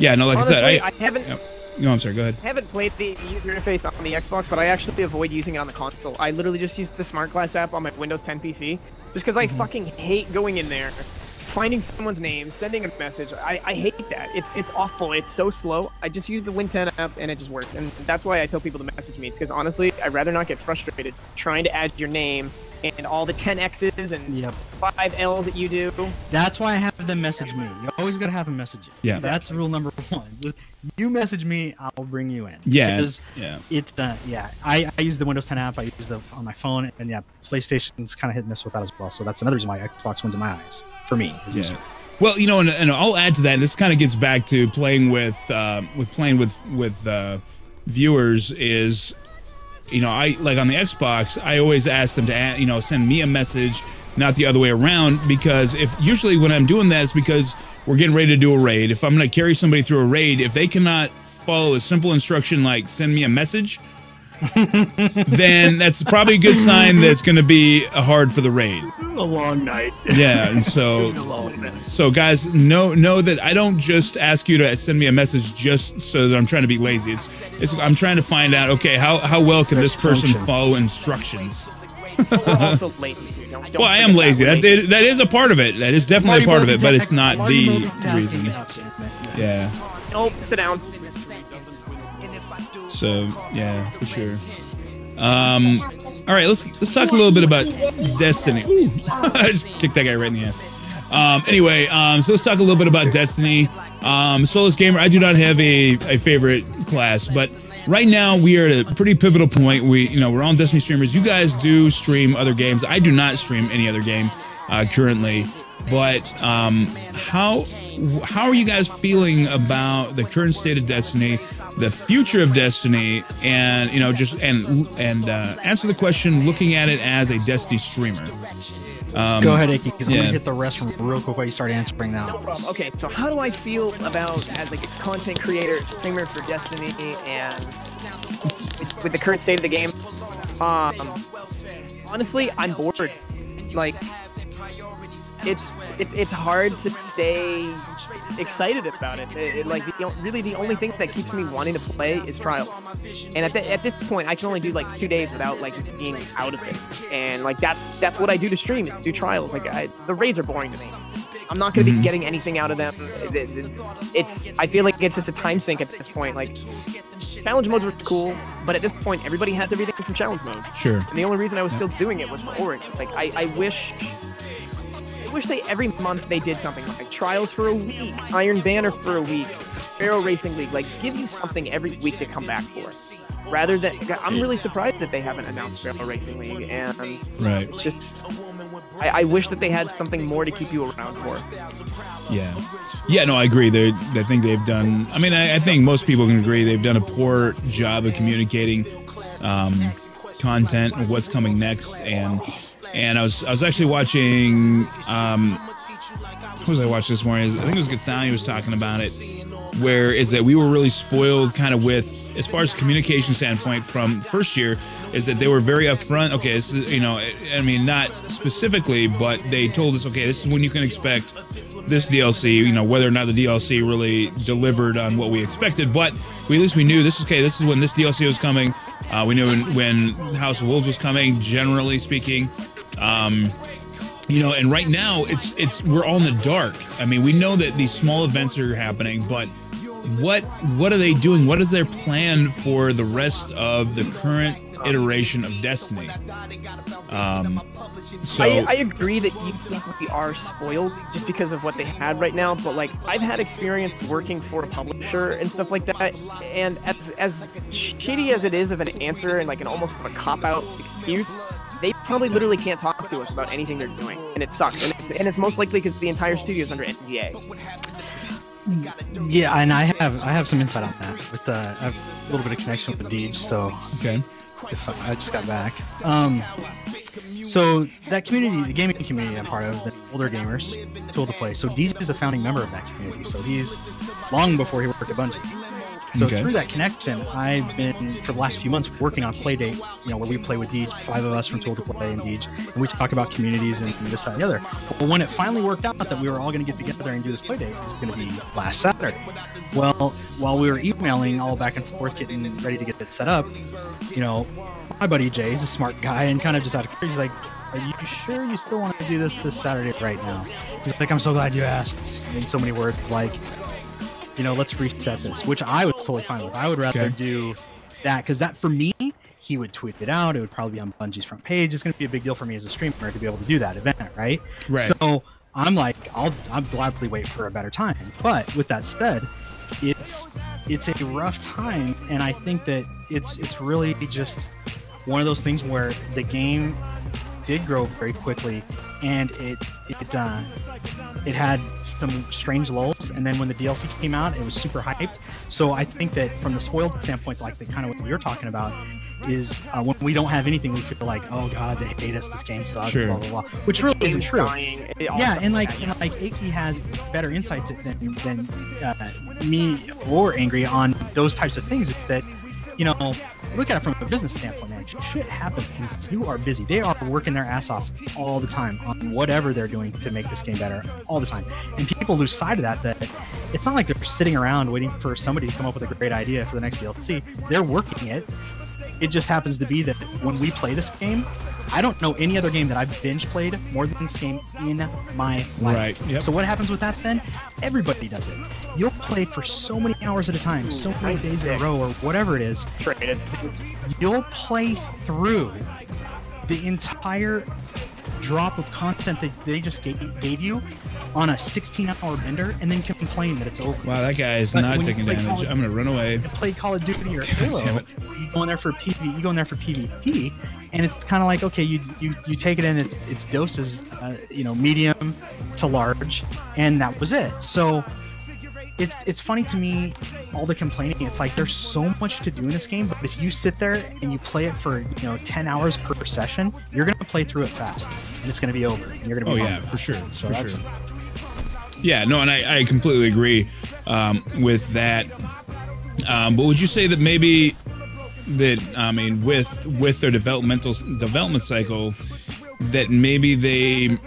Yeah, no, like honestly, I said, I haven't. No, I'm sorry. Go ahead. I haven't played the user interface on the Xbox, but I actually avoid using it on the console. I literally just use the Smart Glass app on my Windows 10 PC, just because I fucking hate going in there, finding someone's name, sending a message. I hate that. It's awful. It's so slow. I just use the Win 10 app and it just works. And that's why I tell people to message me. It's because honestly, I'd rather not get frustrated trying to add your name and all the 10 X's and 5 L's that you do. That's why I have them message me. You always gotta have them message you. Yeah. That's rule number one. You message me, I'll bring you in. Yeah. Because yeah. I use the Windows 10 app. I use the on my phone, and yeah, PlayStation's kind of hit and miss with that as well. So that's another reason why Xbox wins in my eyes. For me, as a user. Well, you know, and I'll add to that. And this kind of gets back to playing with viewers. Is, you know, I like on the Xbox, I always ask them to add, you know, send me a message, not the other way around, because if usually when I'm doing that is because we're getting ready to do a raid. If I'm going to carry somebody through a raid, if they cannot follow a simple instruction like send me a message, then that's probably a good sign that it's going to be hard for the raid. A long night. Yeah, and so guys, know that I don't just ask you to send me a message just so that I'm trying to be lazy. It's I'm trying to find out, okay, how well can this person follow instructions? Also lazy. Don't Well, I am lazy. That is a part of it. That is definitely a part of it, but it's not the reason. Yeah. Oh, sit down. So yeah, for sure. All right, let's talk a little bit about Destiny. Ooh, I just kicked that guy right in the ass. Anyway, so let's talk a little bit about Destiny. Soulless Gamer, I do not have a favorite class, but right now we are at a pretty pivotal point. We're all Destiny streamers. You guys do stream other games. I do not stream any other game currently, but how are you guys feeling about the current state of Destiny, the future of Destiny, and just answer the question looking at it as a Destiny streamer? Go ahead, Icky, because I'm gonna hit the restroom real quick while you start answering now. No problem. Okay, so how do I feel about as like a content creator, streamer for Destiny, and with the current state of the game? Honestly, I'm bored. Like, it's hard to stay excited about it. Like, really the only thing that keeps me wanting to play is Trials. And at this point, I can only do like 2 days without like being out of it. And like that's what I do to stream, is do Trials. Like the raids are boring to me. I'm not going to be getting anything out of them. I feel like it's just a time sink at this point. Like, challenge modes were cool, but at this point, everybody has everything from challenge mode. Sure. And the only reason I was still doing it was for Oryx. Like, I wish they every month they did something like Trials for a week, Iron Banner for a week, Sparrow Racing League. Like, give you something every week to come back for. Rather than, I'm really surprised that they haven't announced Sparrow Racing League, and right. It's just, I wish that they had something more to keep you around for. Yeah, no, I agree. I think they've done. I mean, I think most people can agree they've done a poor job of communicating content and what's coming next. And I was actually watching. Who was I watching this morning? I think it was Gathani was talking about it. Where is that we were really spoiled kind of with, as far as communication standpoint from first year, is that they were very upfront. Okay, this is, I mean, not specifically, but they told us, okay, this is when you can expect this DLC, whether or not the DLC really delivered on what we expected, but at least we knew this is when this DLC was coming. We knew when House of Wolves was coming, generally speaking. And right now we're all in the dark. I mean, we know that these small events are happening, but what are they doing? What is their plan for the rest of the current iteration of Destiny? So I agree that you think we are spoiled just because of what they had right now, but like, I've had experience working for a publisher and stuff like that, and as shitty as it is of an answer and like an almost a cop-out excuse, they probably literally can't talk to us about anything they're doing, and it sucks. And it's most likely because the entire studio is under NDA. Yeah, and I have some insight on that. With I have a little bit of connection with Deej, so okay. If I just got back. So that community, the gaming community I'm part of, the older gamers, Tool to Play. So Deej is a founding member of that community. So he's long before he worked at Bungie. So through that connection, I've been, for the last few months, working on Playdate, where we play with Deej, 5 of us from Tool to Play and Deej, and we talk about communities and this, that, and the other. But when it finally worked out that we were all going to get together and do this Playdate, it was going to be last Saturday. Well, while we were emailing all back and forth, getting ready to get it set up, my buddy Jay's a smart guy, and kind of just out of curiosity, he's like, "Are you sure you still want to do this Saturday right now?" He's like, "I'm so glad you asked," in so many words, like, let's reset this, which I was totally fine with. I would rather do that, because that, for me, he would tweet it out. It would probably be on Bungie's front page. It's going to be a big deal for me as a streamer to be able to do that event, right? Right. So I'm like, I'll gladly wait for a better time. But with that said, it's a rough time, and I think that it's really just one of those things where the game did grow very quickly, and it had some strange lulls, and then when the DLC came out, it was super hyped. So I think that from the spoiled standpoint, like the kind of what you're talking about, is when we don't have anything, we feel like, oh god, they hate us, this game sucks, blah blah blah, which really isn't true. Yeah, and like Aki has better insight than me or Angry on those types of things. It's that look at it from a business standpoint, man. Shit happens, and you are busy. They are working their ass off all the time on whatever they're doing to make this game better, all the time. And people lose sight of that. That it's not like they're sitting around waiting for somebody to come up with a great idea for the next DLC. They're working it. It just happens to be that when we play this game, I don't know any other game that I've binge played more than this game in my life. Right. Yep. So what happens with that then? Everybody does it. You'll play for so many hours at a time, so many days in a row, or whatever it is. Traded. You'll play through the entire drop of content that they just gave you on a 16-hour bender, and then complain that it's over. Wow, that guy is But not when you taking play damage. I'm gonna run away. You play Call of Duty or damn Halo, it. you go in there for PvE, you go in there for PvP, and it's kind of like, okay, you take it in its doses, medium to large, and that was it. So it's funny to me, all the complaining. It's like there's so much to do in this game, but if you sit there and you play it for 10 hours per session, you're gonna play through it fast, and it's gonna be over, and you're gonna be Yeah, for sure, So for that's- sure. Yeah, no, and I completely agree with that. But would you say that maybe that with their development cycle, that maybe they,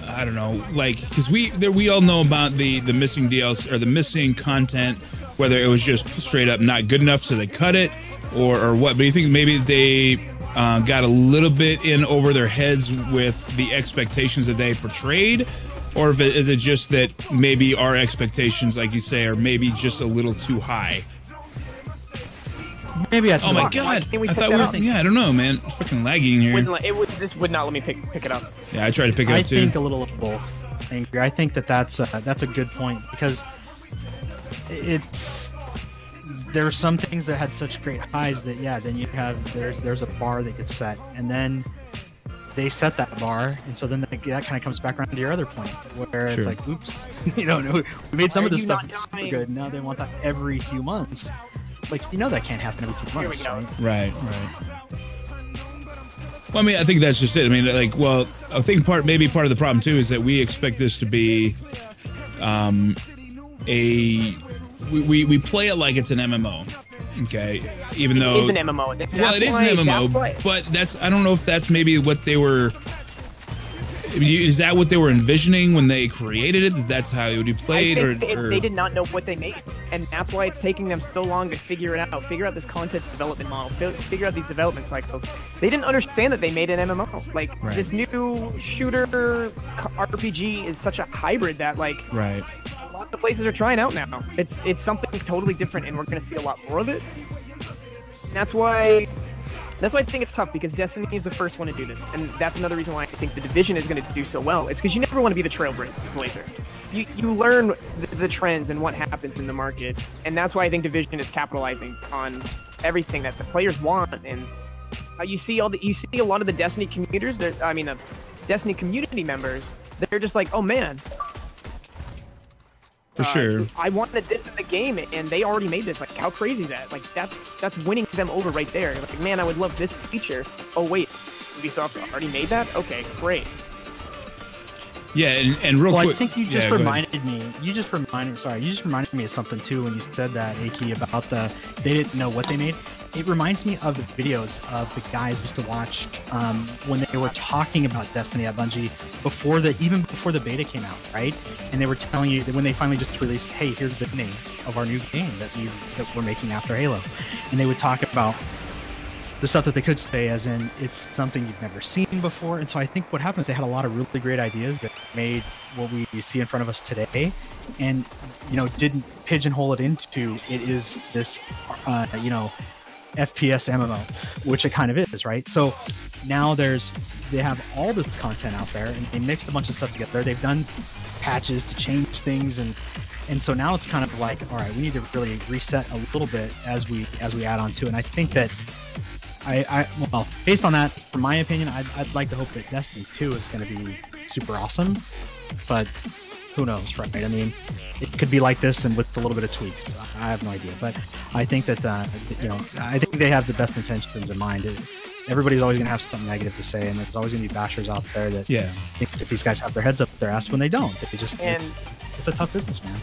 I don't know, like, because we all know about the missing DLC or the missing content, whether it was just straight up not good enough, so they cut it, or what. But do you think maybe they got a little bit in over their heads with the expectations that they portrayed? Or is it just that maybe our expectations, like you say, are maybe just a little too high? Maybe I Oh my god! I thought we were, I don't know, man. It's fucking lagging here. Just would not let me pick it up. Yeah, I tried to pick it I up too. think a little of both, Angry. I think that's a good point, because there are some things that had such great highs that then you have there's a bar that gets set, and then they set that bar, and so then that kind of comes back around to your other point, where Sure. it's like, oops, we made some of this stuff not super dying? good, and now they want that every few months. It's like, that can't happen every few Here we months, go. right? Right. Well, I mean, I think that's just it. I mean, like, well, I think maybe part of the problem too is that we expect this to be we play it like it's an MMO. Okay, even though It's an MMO. Well, it is an MMO, but I don't know if that's maybe what they were. Is that what they were envisioning when they created it? That's how it would be played, I think or they did not know what they made, and that's why it's taking them so long to figure it out. Figure out this content development model. Figure out these development cycles. They didn't understand that they made an MMO. Like Right. this new shooter RPG is such a hybrid that right? lots of places are trying out now. It's something totally different, and we're going to see a lot more of it. And that's why I think it's tough, because Destiny is the first one to do this, and that's another reason why I think the Division is going to do so well. It's because you never want to be the trailblazer. You learn the trends and what happens in the market, and that's why I think Division is capitalizing on everything that the players want. And you see a lot of the Destiny commuters. The Destiny community members. They're just like, oh man. For sure. I wanted this in the game, and they already made this. Like, how crazy is that? Like, that's winning them over right there. Like, man, I would love this feature. Oh wait, Ubisoft already made that? Okay, great. Yeah, and real quick. I think you just go ahead. reminded me. You just reminded me of something too when you said that, Aki, about they didn't know what they made. It reminds me of the videos of the guys used to watch when they were talking about Destiny at Bungie even before the beta came out, right? And they were telling you that when they finally just released, hey, here's the name of our new game that we're making after Halo, and they would talk about the stuff that they could say, as in it's something you've never seen before. And so I think what happened is they had a lot of really great ideas that made what we see in front of us today, and didn't pigeonhole it into it is this FPS MMO, which it kind of is, right? So now they have all this content out there, and they mixed a bunch of stuff together. They've done patches to change things, and so now it's kind of like, all right, we need to really reset a little bit as we add on to it. And I think that well, based on that, from my opinion, I'd like to hope that Destiny 2 is going to be super awesome, but who knows, right? I mean, it could be like this and with a little bit of tweaks. I have no idea, but I think that I think they have the best intentions in mind. Everybody's always going to have something negative to say, and there's always going to be bashers out there that think that these guys have their heads up their ass when they don't. They just it's a tough business, man.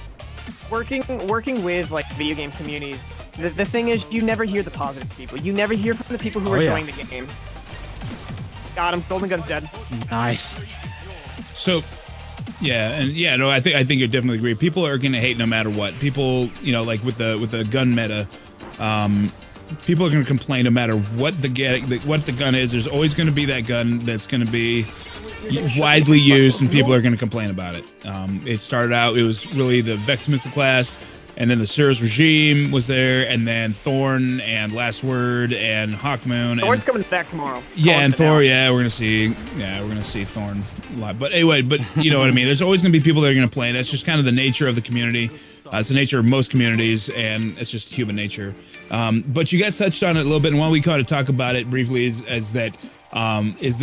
Working with like video game communities The thing is, you never hear the positive people. You never hear from the people who are enjoying the game. Got him. Golden Gun's dead. Nice. So, no, I think you definitely agree. People are gonna hate no matter what. People, like with the gun meta, people are gonna complain no matter what the gun is. There's always gonna be that gun that's gonna be widely used, and people are gonna complain about it. It started out, it was really the Vex Missile class. And then the Cirrus Regime was there, and then Thorn and Last Word and Hawkmoon. Thorn's coming back tomorrow. Yeah, and Thor. Yeah, we're gonna see Thorn a lot. But anyway, you know what I mean. There's always gonna be people that are gonna play. That's just kind of the nature of the community. It's the nature of most communities, and it's just human nature. But you guys touched on it a little bit, and why we kind of talk about it briefly is the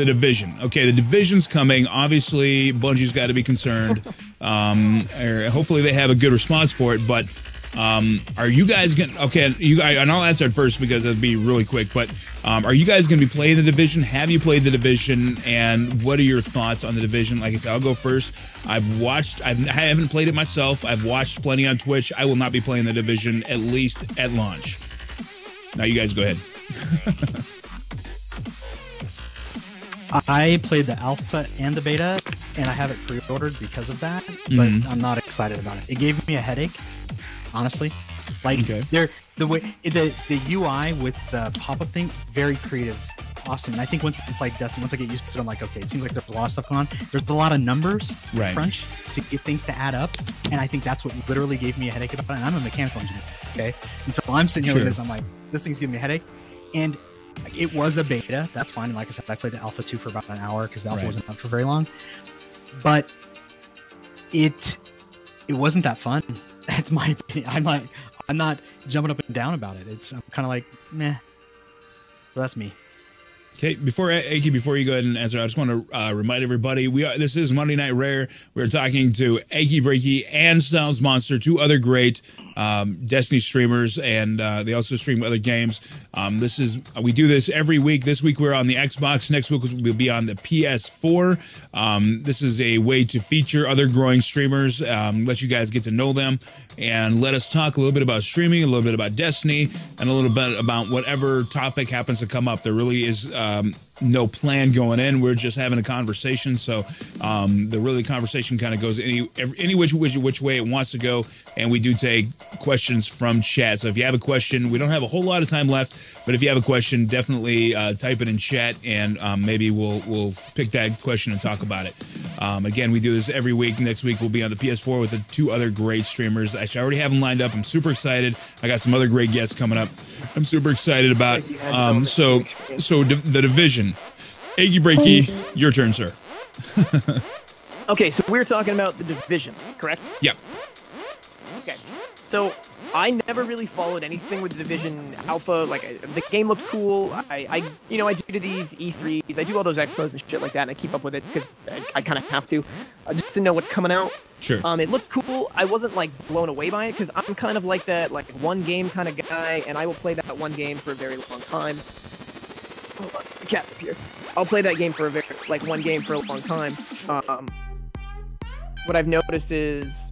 Division. Okay, the Division's coming. Obviously, Bungie's got to be concerned. Or hopefully they have a good response for it. But are you guys going to... Okay, and I'll answer it first because it'll be really quick. But are you guys going to be playing the Division? Have you played the Division? And what are your thoughts on the Division? Like I said, I'll go first. I haven't played it myself. I've watched plenty on Twitch. I will not be playing the Division, at least at launch. Now you guys go ahead. I played the alpha and the beta, and I have it pre-ordered because of that, but I'm not excited about it. It gave me a headache, honestly. Like, the UI with the pop-up thing, very creative, awesome. And I think once it's like Destiny, once I get used to it, I'm like, okay, it seems like there's a lot of stuff going on. There's a lot of numbers to crunch to get things to add up, and I think that's what literally gave me a headache about it. And I'm a mechanical engineer, okay? And so I'm sitting here with this, I'm like, this thing's giving me a headache, and it was a beta, that's fine. And like I said, I played the alpha 2 for about an hour because the alpha wasn't up for very long. But it wasn't that fun. That's my opinion. I'm not jumping up and down about it. I'm kind of like, meh. So that's me. Okay, before you go ahead and answer, I just want to remind everybody, this is Monday Night Rare. We're talking to Achy Breaky and Styles Monster, two other great Destiny streamers, and they also stream other games. We do this every week. This week we're on the Xbox. Next week we'll be on the PS4. This is a way to feature other growing streamers, let you guys get to know them, and let us talk a little bit about streaming, a little bit about Destiny, and a little bit about whatever topic happens to come up. There really is no plan going in. We're just having a conversation. So the conversation kind of goes any which way it wants to go. And we do take questions from chat. So if you have a question, we don't have a whole lot of time left, but if you have a question, definitely type it in chat, and maybe we'll pick that question and talk about it. Again, we do this every week. Next week we'll be on the PS4 with the two other great streamers. Actually, I already have them lined up. I'm super excited. I got some other great guests coming up. I'm super excited about. So the Division. Achy Breaky, your turn, sir. Okay, so we're talking about the Division, correct? Yep. Okay, so I never really followed anything with the Division Alpha. Like, the game looked cool. I do these E3s. I do all those expos and shit like that, and I keep up with it because I kind of have to, just to know what's coming out. Sure. It looked cool. I wasn't like blown away by it because I'm kind of like that, like one game kind of guy, and I will play that one game for a very long time. Hold on, the cat's up here. I'll play that game for one game for a long time. What I've noticed is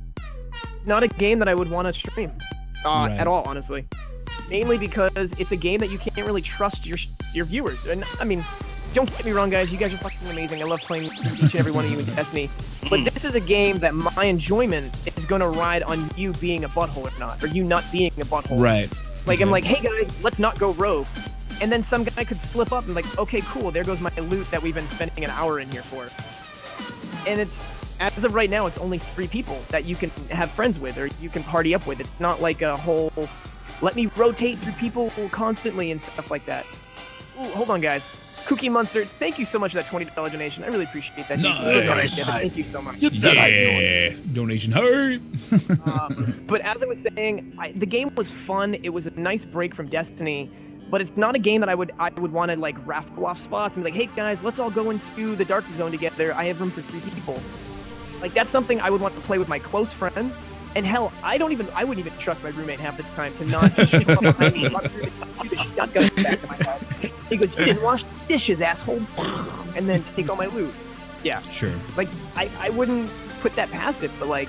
not a game that I would want to stream at all, honestly. Mainly because it's a game that you can't really trust your viewers. And I mean, don't get me wrong, guys. You guys are fucking amazing. I love playing each and every one of you in Destiny. But this is a game that my enjoyment is going to ride on you being a butthole or not, or you not being a butthole. Right. Like, I'm like, hey guys, let's not go rogue. And then some guy could slip up and like, okay, cool, there goes my loot that we've been spending an hour in here for. And it's, as of right now, it's only 3 people that you can have friends with or you can party up with. It's not like a whole, let me rotate through people constantly and stuff like that. Ooh, hold on, guys. Cookie Monster, thank you so much for that $20 donation. I really appreciate that. Nice. Thank you so much. Yeah, donation hurry. But as I was saying, the game was fun. It was a nice break from Destiny. But it's not a game that I would want to like raffle off spots and be like, hey guys, let's all go into the Dark Zone together. I have room for 3 people. Like, that's something I would want to play with my close friends. And hell, I wouldn't even trust my roommate half the time to not just show up behind me, run through the shotgun back to my head. He goes, you didn't wash the dishes, asshole. And then take all my loot. Yeah. Sure. Like, I wouldn't put that past it, but like,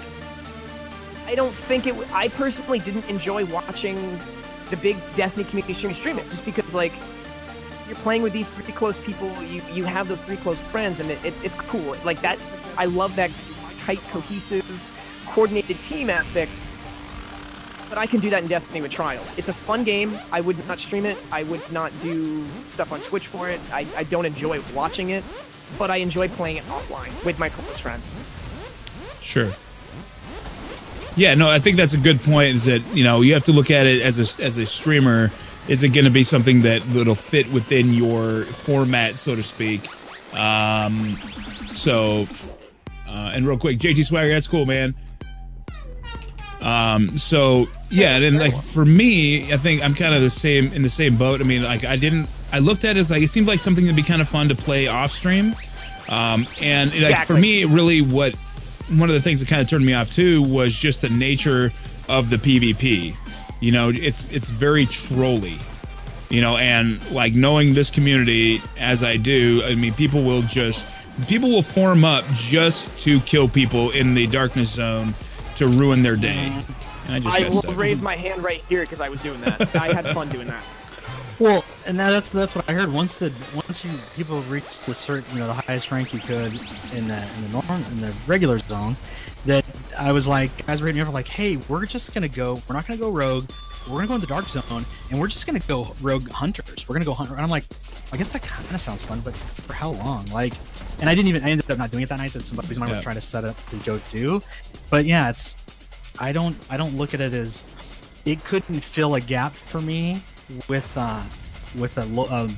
I don't think I personally didn't enjoy watching the big Destiny community stream it, just because like you're playing with these 3 close people, you have those 3 close friends, and it's cool. Like that, I love that tight, cohesive, coordinated team aspect. But I can do that in Destiny with Trials. It's a fun game. I would not stream it. I would not do stuff on Twitch for it. I don't enjoy watching it, but I enjoy playing it offline with my close friends. Sure. Yeah, no, I think that's a good point. Is that, you know, you have to look at it as a streamer. Is it going to be something that'll fit within your format, so to speak? And real quick, JT Swagger, that's cool, man. So yeah, and like for me, I think I'm kind of in the same boat. I mean, like I looked at it as like, it seemed like something that'd be kind of fun to play off stream. And like for me, really one of the things that kind of turned me off too was just the nature of the PvP. You know, it's very trolly, you know, and like knowing this community as I do, I mean, people will form up just to kill people in the darkness zone to ruin their day. I will raise my hand right here because I was doing that. I had fun doing that. Well, and that's what I heard. Once people reach the certain, you know, the highest rank you could in the regular zone, that I was like, guys were hitting me over like, hey, we're not gonna go rogue, we're gonna go in the dark zone, and we're just gonna go rogue hunters. We're gonna go hunter. And I'm like, I guess that kind of sounds fun, but for how long? Like, and I ended up not doing it that night. That's some reason I was trying to set up to go do. But yeah, I don't look at it as it couldn't fill a gap for me with a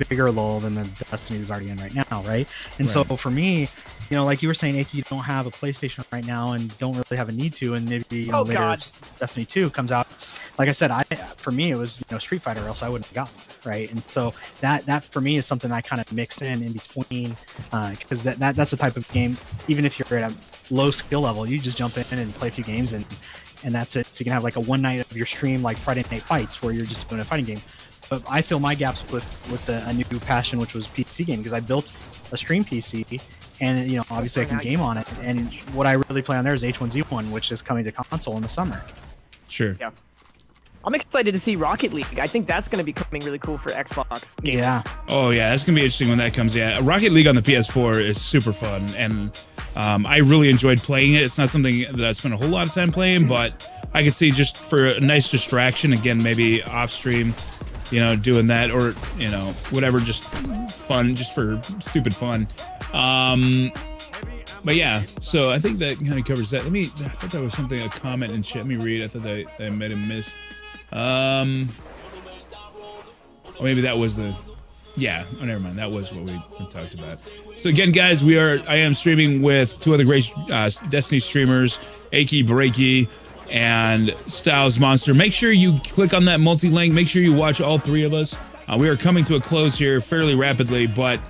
bigger lull than the Destiny is already in right now, right? And so for me, you know, like you were saying, Aki, you don't have a PlayStation right now and don't really have a need to, and maybe later Destiny 2 comes out. Like I said, for me it was, you know, Street Fighter, or else I wouldn't have gotten it, right? And so that for me is something I kind of mix in between, because that's the type of game, even if you're at a low skill level, you just jump in and play a few games and that's it. So you can have like a one night of your stream, like Friday Night Fights, where you're just doing a fighting game. But I fill my gaps with a new passion, which was PC game, because I built a stream PC, and you know, obviously I can game on it. And what I really play on there is H1Z1, which is coming to console in the summer. Sure. Yeah. I'm excited to see Rocket League. I think that's going to be coming really cool for Xbox games. Yeah. Oh yeah, that's going to be interesting when that comes. Yeah, Rocket League on the PS4 is super fun, and I really enjoyed playing it. It's not something that I spent a whole lot of time playing, but I could see just for a nice distraction, again, maybe off stream, you know, doing that, or, you know, whatever, just fun, just for stupid fun. But yeah, so I think that kind of covers that. I thought that was something, a comment in chat. Let me read. I thought that I might have missed. Or maybe that was oh, never mind. That was what we talked about. So again, guys, I am streaming with 2 other great Destiny streamers, Aki Breaky and Styles Monster. Make sure you click on that multi-link. Make sure you watch all 3 of us. We are coming to a close here fairly rapidly, but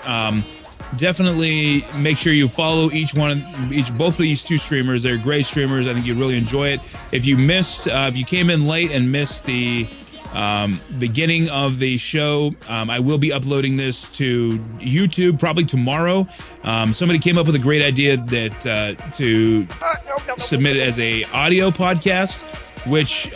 definitely make sure you follow both of these 2 streamers. They're great streamers. I think you'd really enjoy it. If you came in late and missed the beginning of the show, I will be uploading this to YouTube probably tomorrow. Somebody came up with a great idea that to submit it as a audio podcast, which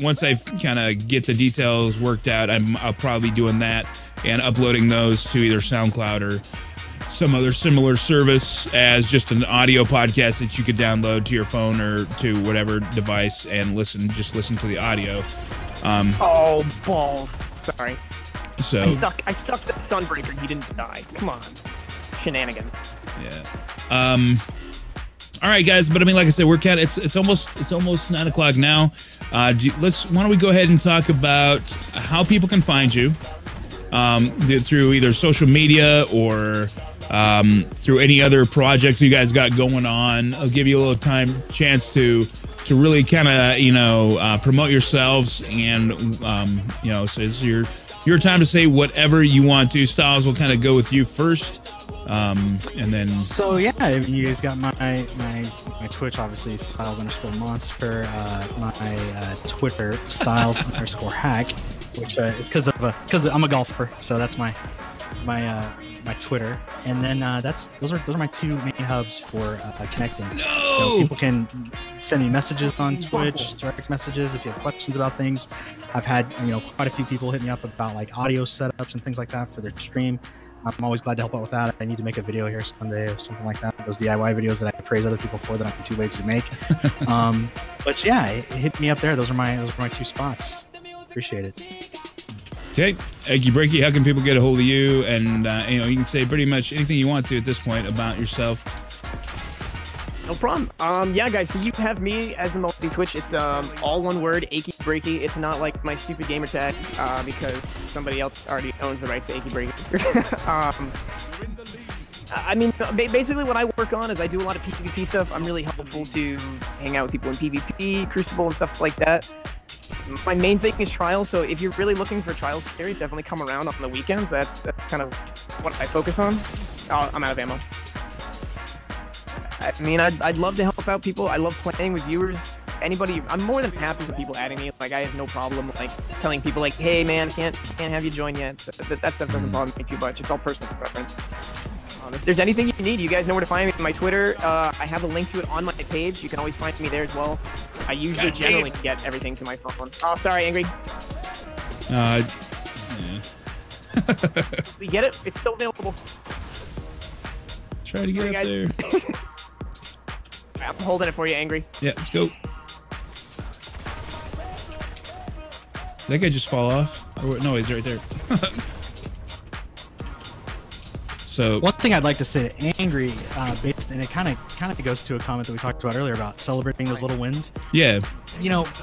once I kind of get the details worked out, I'll probably be doing that and uploading those to either SoundCloud or some other similar service as just an audio podcast that you could download to your phone or to whatever device and just listen to the audio. Oh, balls. Sorry. So I stuck the Sunbreaker. He didn't die. Come on. Shenanigans. Yeah. All right, guys. But I mean, like I said, we're kind of, it's almost 9 o'clock now. Why don't we go ahead and talk about how people can find you through either social media or through any other projects you guys got going on. I'll give you a little chance to really kind of, you know, promote yourselves, and you know, so it's your time to say whatever you want to. Styles, will kind of go with you first, and then. So yeah, you guys got my Twitch, obviously Styles_Monster, my Twitter Styles_Hack, which is because I'm a golfer, so that's my Twitter, and then those are my 2 main hubs for connecting. No! So people can send me messages on Twitch, direct messages if you have questions about things. I've had quite a few people hit me up about like audio setups and things like that for their stream. I'm always glad to help out with that. I need to make a video here someday or something like that. Those DIY videos that I praise other people for that I'm too lazy to make. But yeah, hit me up there. Those are my 2 spots. Appreciate it. Okay, Achy Breaky, how can people get a hold of you? And you can say pretty much anything you want to at this point about yourself. No problem. Yeah, guys, so you have me as the multi-Twitch. It's all one word, Achy Breaky. It's not like my stupid gamer tag because somebody else already owns the rights to Achy Breaky. I mean, basically what I work on is I do a lot of PvP stuff. I'm really helpful to hang out with people in PvP, Crucible, and stuff like that. My main thing is trials, so if you're really looking for trials series, definitely come around on the weekends. That's kind of what I focus on. Oh, I'm out of ammo. I mean, I'd love to help out people. I love playing with viewers. Anybody, I'm more than happy for people adding me. Like, I have no problem like telling people like, hey man, can't have you join yet. That stuff doesn't bother me too much. It's all personal preference. If there's anything you need, you guys know where to find me. My Twitter, I have a link to it on my page. You can always find me there as well. I usually generally get everything to my phone. Oh, sorry, Angry. Yeah. We get it? It's still available. Try to get up there. I'm holding it for you, Angry. Yeah, let's go. Did that guy just fall off? Or, no, he's right there. So one thing I'd like to say to Angry, and it kind of goes to a comment that we talked about earlier about celebrating those little wins. Yeah.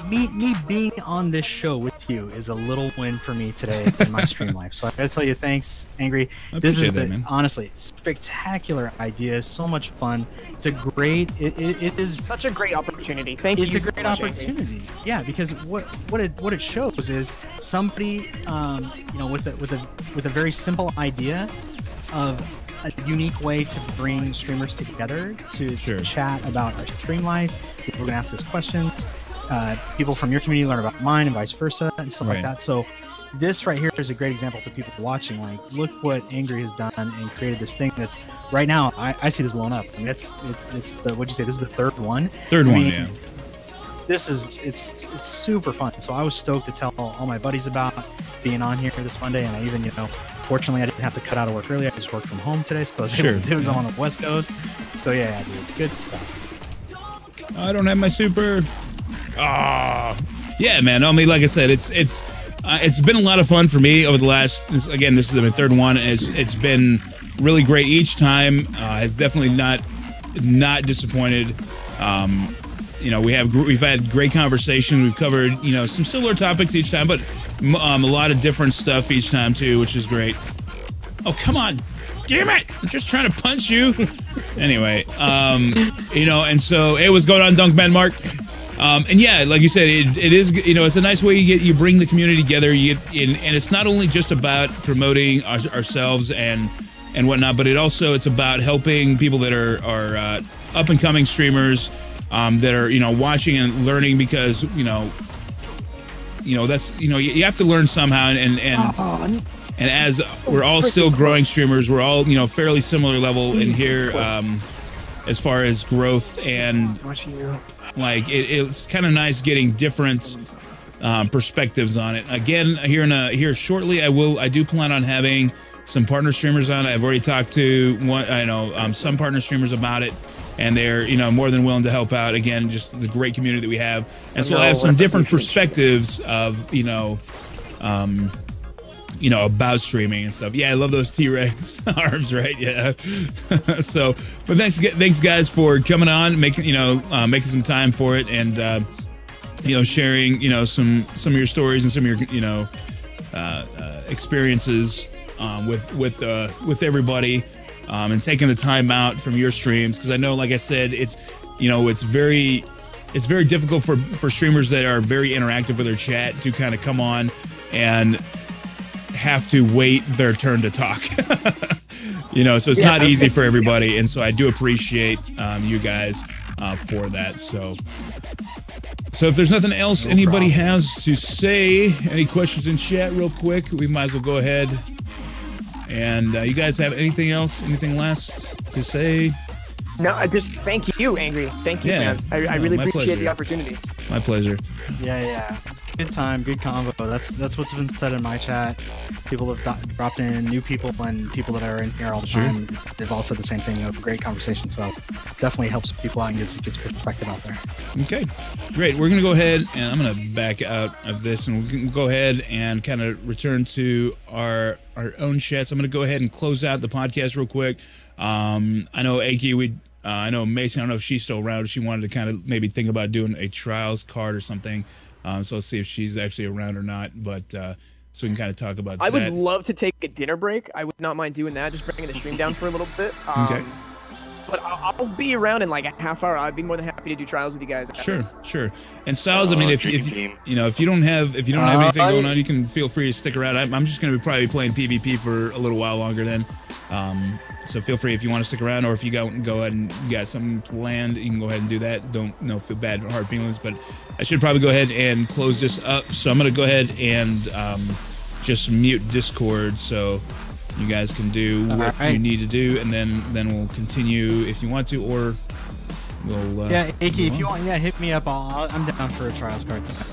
Me being on this show with you is a little win for me today in my stream life. So I gotta tell you, thanks, Angry. This is honestly spectacular idea. So much fun. It's a great. It is such a great opportunity. Thank you. It's a great opportunity. Yeah, because what it shows is somebody, with a very simple idea of a unique way to bring streamers together to chat about our stream life. People are going to ask us questions. People from your community learn about mine and vice versa and stuff like that. So this right here is a great example to people watching. Like, look what Angry has done and created this thing that's right now. I see this blowing up. I mean, it's the, what'd you say? This is the third one. Yeah. It's super fun. So I was stoked to tell all my buddies about being on here this Monday, and I even fortunately I didn't have to cut out of work early. I just worked from home today, so I was able to do it on the West Coast. So yeah, dude, good stuff. I don't have my super. Yeah, man. I mean, like I said, it's been a lot of fun for me over the last. This is my third one. It's been really great each time. Has definitely not disappointed. We've had great conversation. We've covered, some similar topics each time, but a lot of different stuff each time too, which is great. Oh, come on. Damn it. I'm just trying to punch you. Anyway, and so, hey, what's going on, Dunkman Mark? And yeah, like you said, it is, it's a nice way you bring the community together. And it's not only just about promoting ourselves and whatnot, but it's about helping people that are up and coming streamers, that are, watching and learning, because, that's, you have to learn somehow. And as we're all still growing streamers, we're all, fairly similar level in here, as far as growth, and like, it's kind of nice getting different, perspectives on it. Again, here shortly, I do plan on having some partner streamers on. I've already talked to some partner streamers about it, and they're, more than willing to help out. Again, just the great community that we have. And so I have some different perspectives of, about streaming and stuff. Yeah, I love those T-Rex arms, right? Yeah. So, but thanks guys for coming on, making some time for it, and, sharing, some of your stories and some of your, experiences, with everybody. And taking the time out from your streams, because I know, like I said, it's very difficult for streamers that are very interactive with their chat to kind of come on and have to wait their turn to talk. So it's not easy for everybody, and so I do appreciate you guys for that. So if there's nothing else anybody has to say, any questions in chat real quick, we might as well go ahead. And you guys have anything last to say? No, I just thank you, Angry. Thank you, Yeah. man. I No, really my appreciate pleasure. the opportunity. My pleasure. Yeah. It's a good time, good convo. That's what's been said in my chat. People have dropped in, new people and people that are in here all the Sure. time. They've all said the same thing. A great conversation. So definitely helps people out and gets perspective out there. Okay, great. We're going to go ahead and I'm going to back out of this and we can go ahead and kind of return to our own chats. I'm going to go ahead and close out the podcast real quick. I know Aki, I know Mason, I don't know if she's still around. If she wanted to kind of maybe think about doing a trials card or something. So let's see if she's actually around or not. But so we can kind of talk about that. I would love to take a dinner break. I would not mind doing that, just bringing the stream down for a little bit. Okay. But I'll be around in like a half hour. I'd be more than happy to do trials with you guys. Sure. And Styles, I mean, if you know, if you don't have anything going on, you can feel free to stick around. I'm just going to be probably playing PvP for a little while longer then. So feel free if you want to stick around, or if you go ahead and you got something planned, you can go ahead and do that. Don't feel bad or hard feelings, but I should probably go ahead and close this up. So I'm going to go ahead and just mute Discord so you guys can do what you need to do, and then we'll continue if you want to, or we'll Aki, if you want, hit me up. I'm down for a trials card tonight.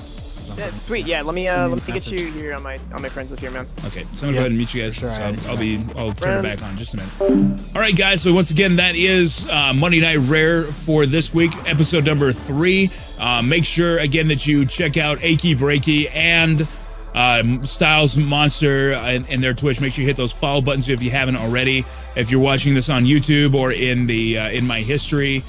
Yeah, sweet. Yeah, let me get you here on my friends list here, man. Okay, so I'm gonna go ahead and meet you guys. Sure, so I'll turn it back on just a minute. All right, guys. So once again, that is Monday Night Rare for this week, episode number 3. Make sure again that you check out Aki Breaky and Styles Monster and their Twitch. Make sure you hit those follow buttons if you haven't already. If you're watching this on YouTube or in the in my history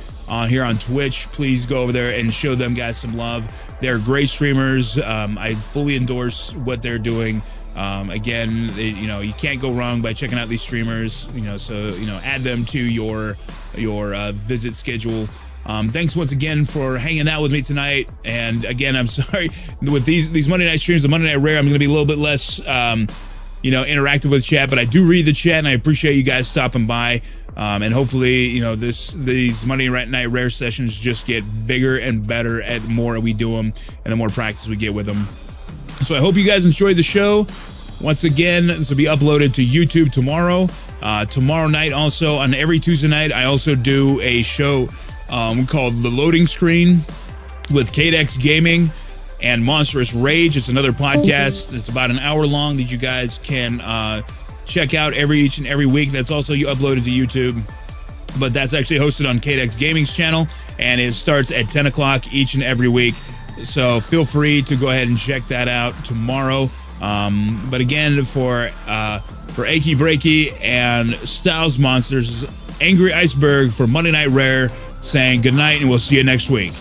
here on Twitch, please go over there and show them guys some love. They're great streamers. I fully endorse what they're doing. Again, you can't go wrong by checking out these streamers. So add them to your visit schedule. Thanks once again for hanging out with me tonight. And again, I'm sorry with these Monday night streams, the Monday Night Rare, I'm going to be a little bit less, interactive with chat, but I do read the chat and I appreciate you guys stopping by. And hopefully, these Monday Night Rare sessions just get bigger and better at the more we do them and the more practice we get with them. So I hope you guys enjoyed the show. Once again, this will be uploaded to YouTube tomorrow. Tomorrow night, also on every Tuesday night, I also do a show called The Loading Screen with Kadex Gaming and Monstrous Rage. It's another podcast. It's about an hour long that you guys can check out each and every week. That's also uploaded to YouTube, but that's actually hosted on Kadex Gaming's channel, and it starts at 10 o'clock each and every week. So feel free to go ahead and check that out tomorrow. But again, for Aki Breaky and Styles Monsters, Angry Iceberg for Monday Night Rare saying good night, and we'll see you next week.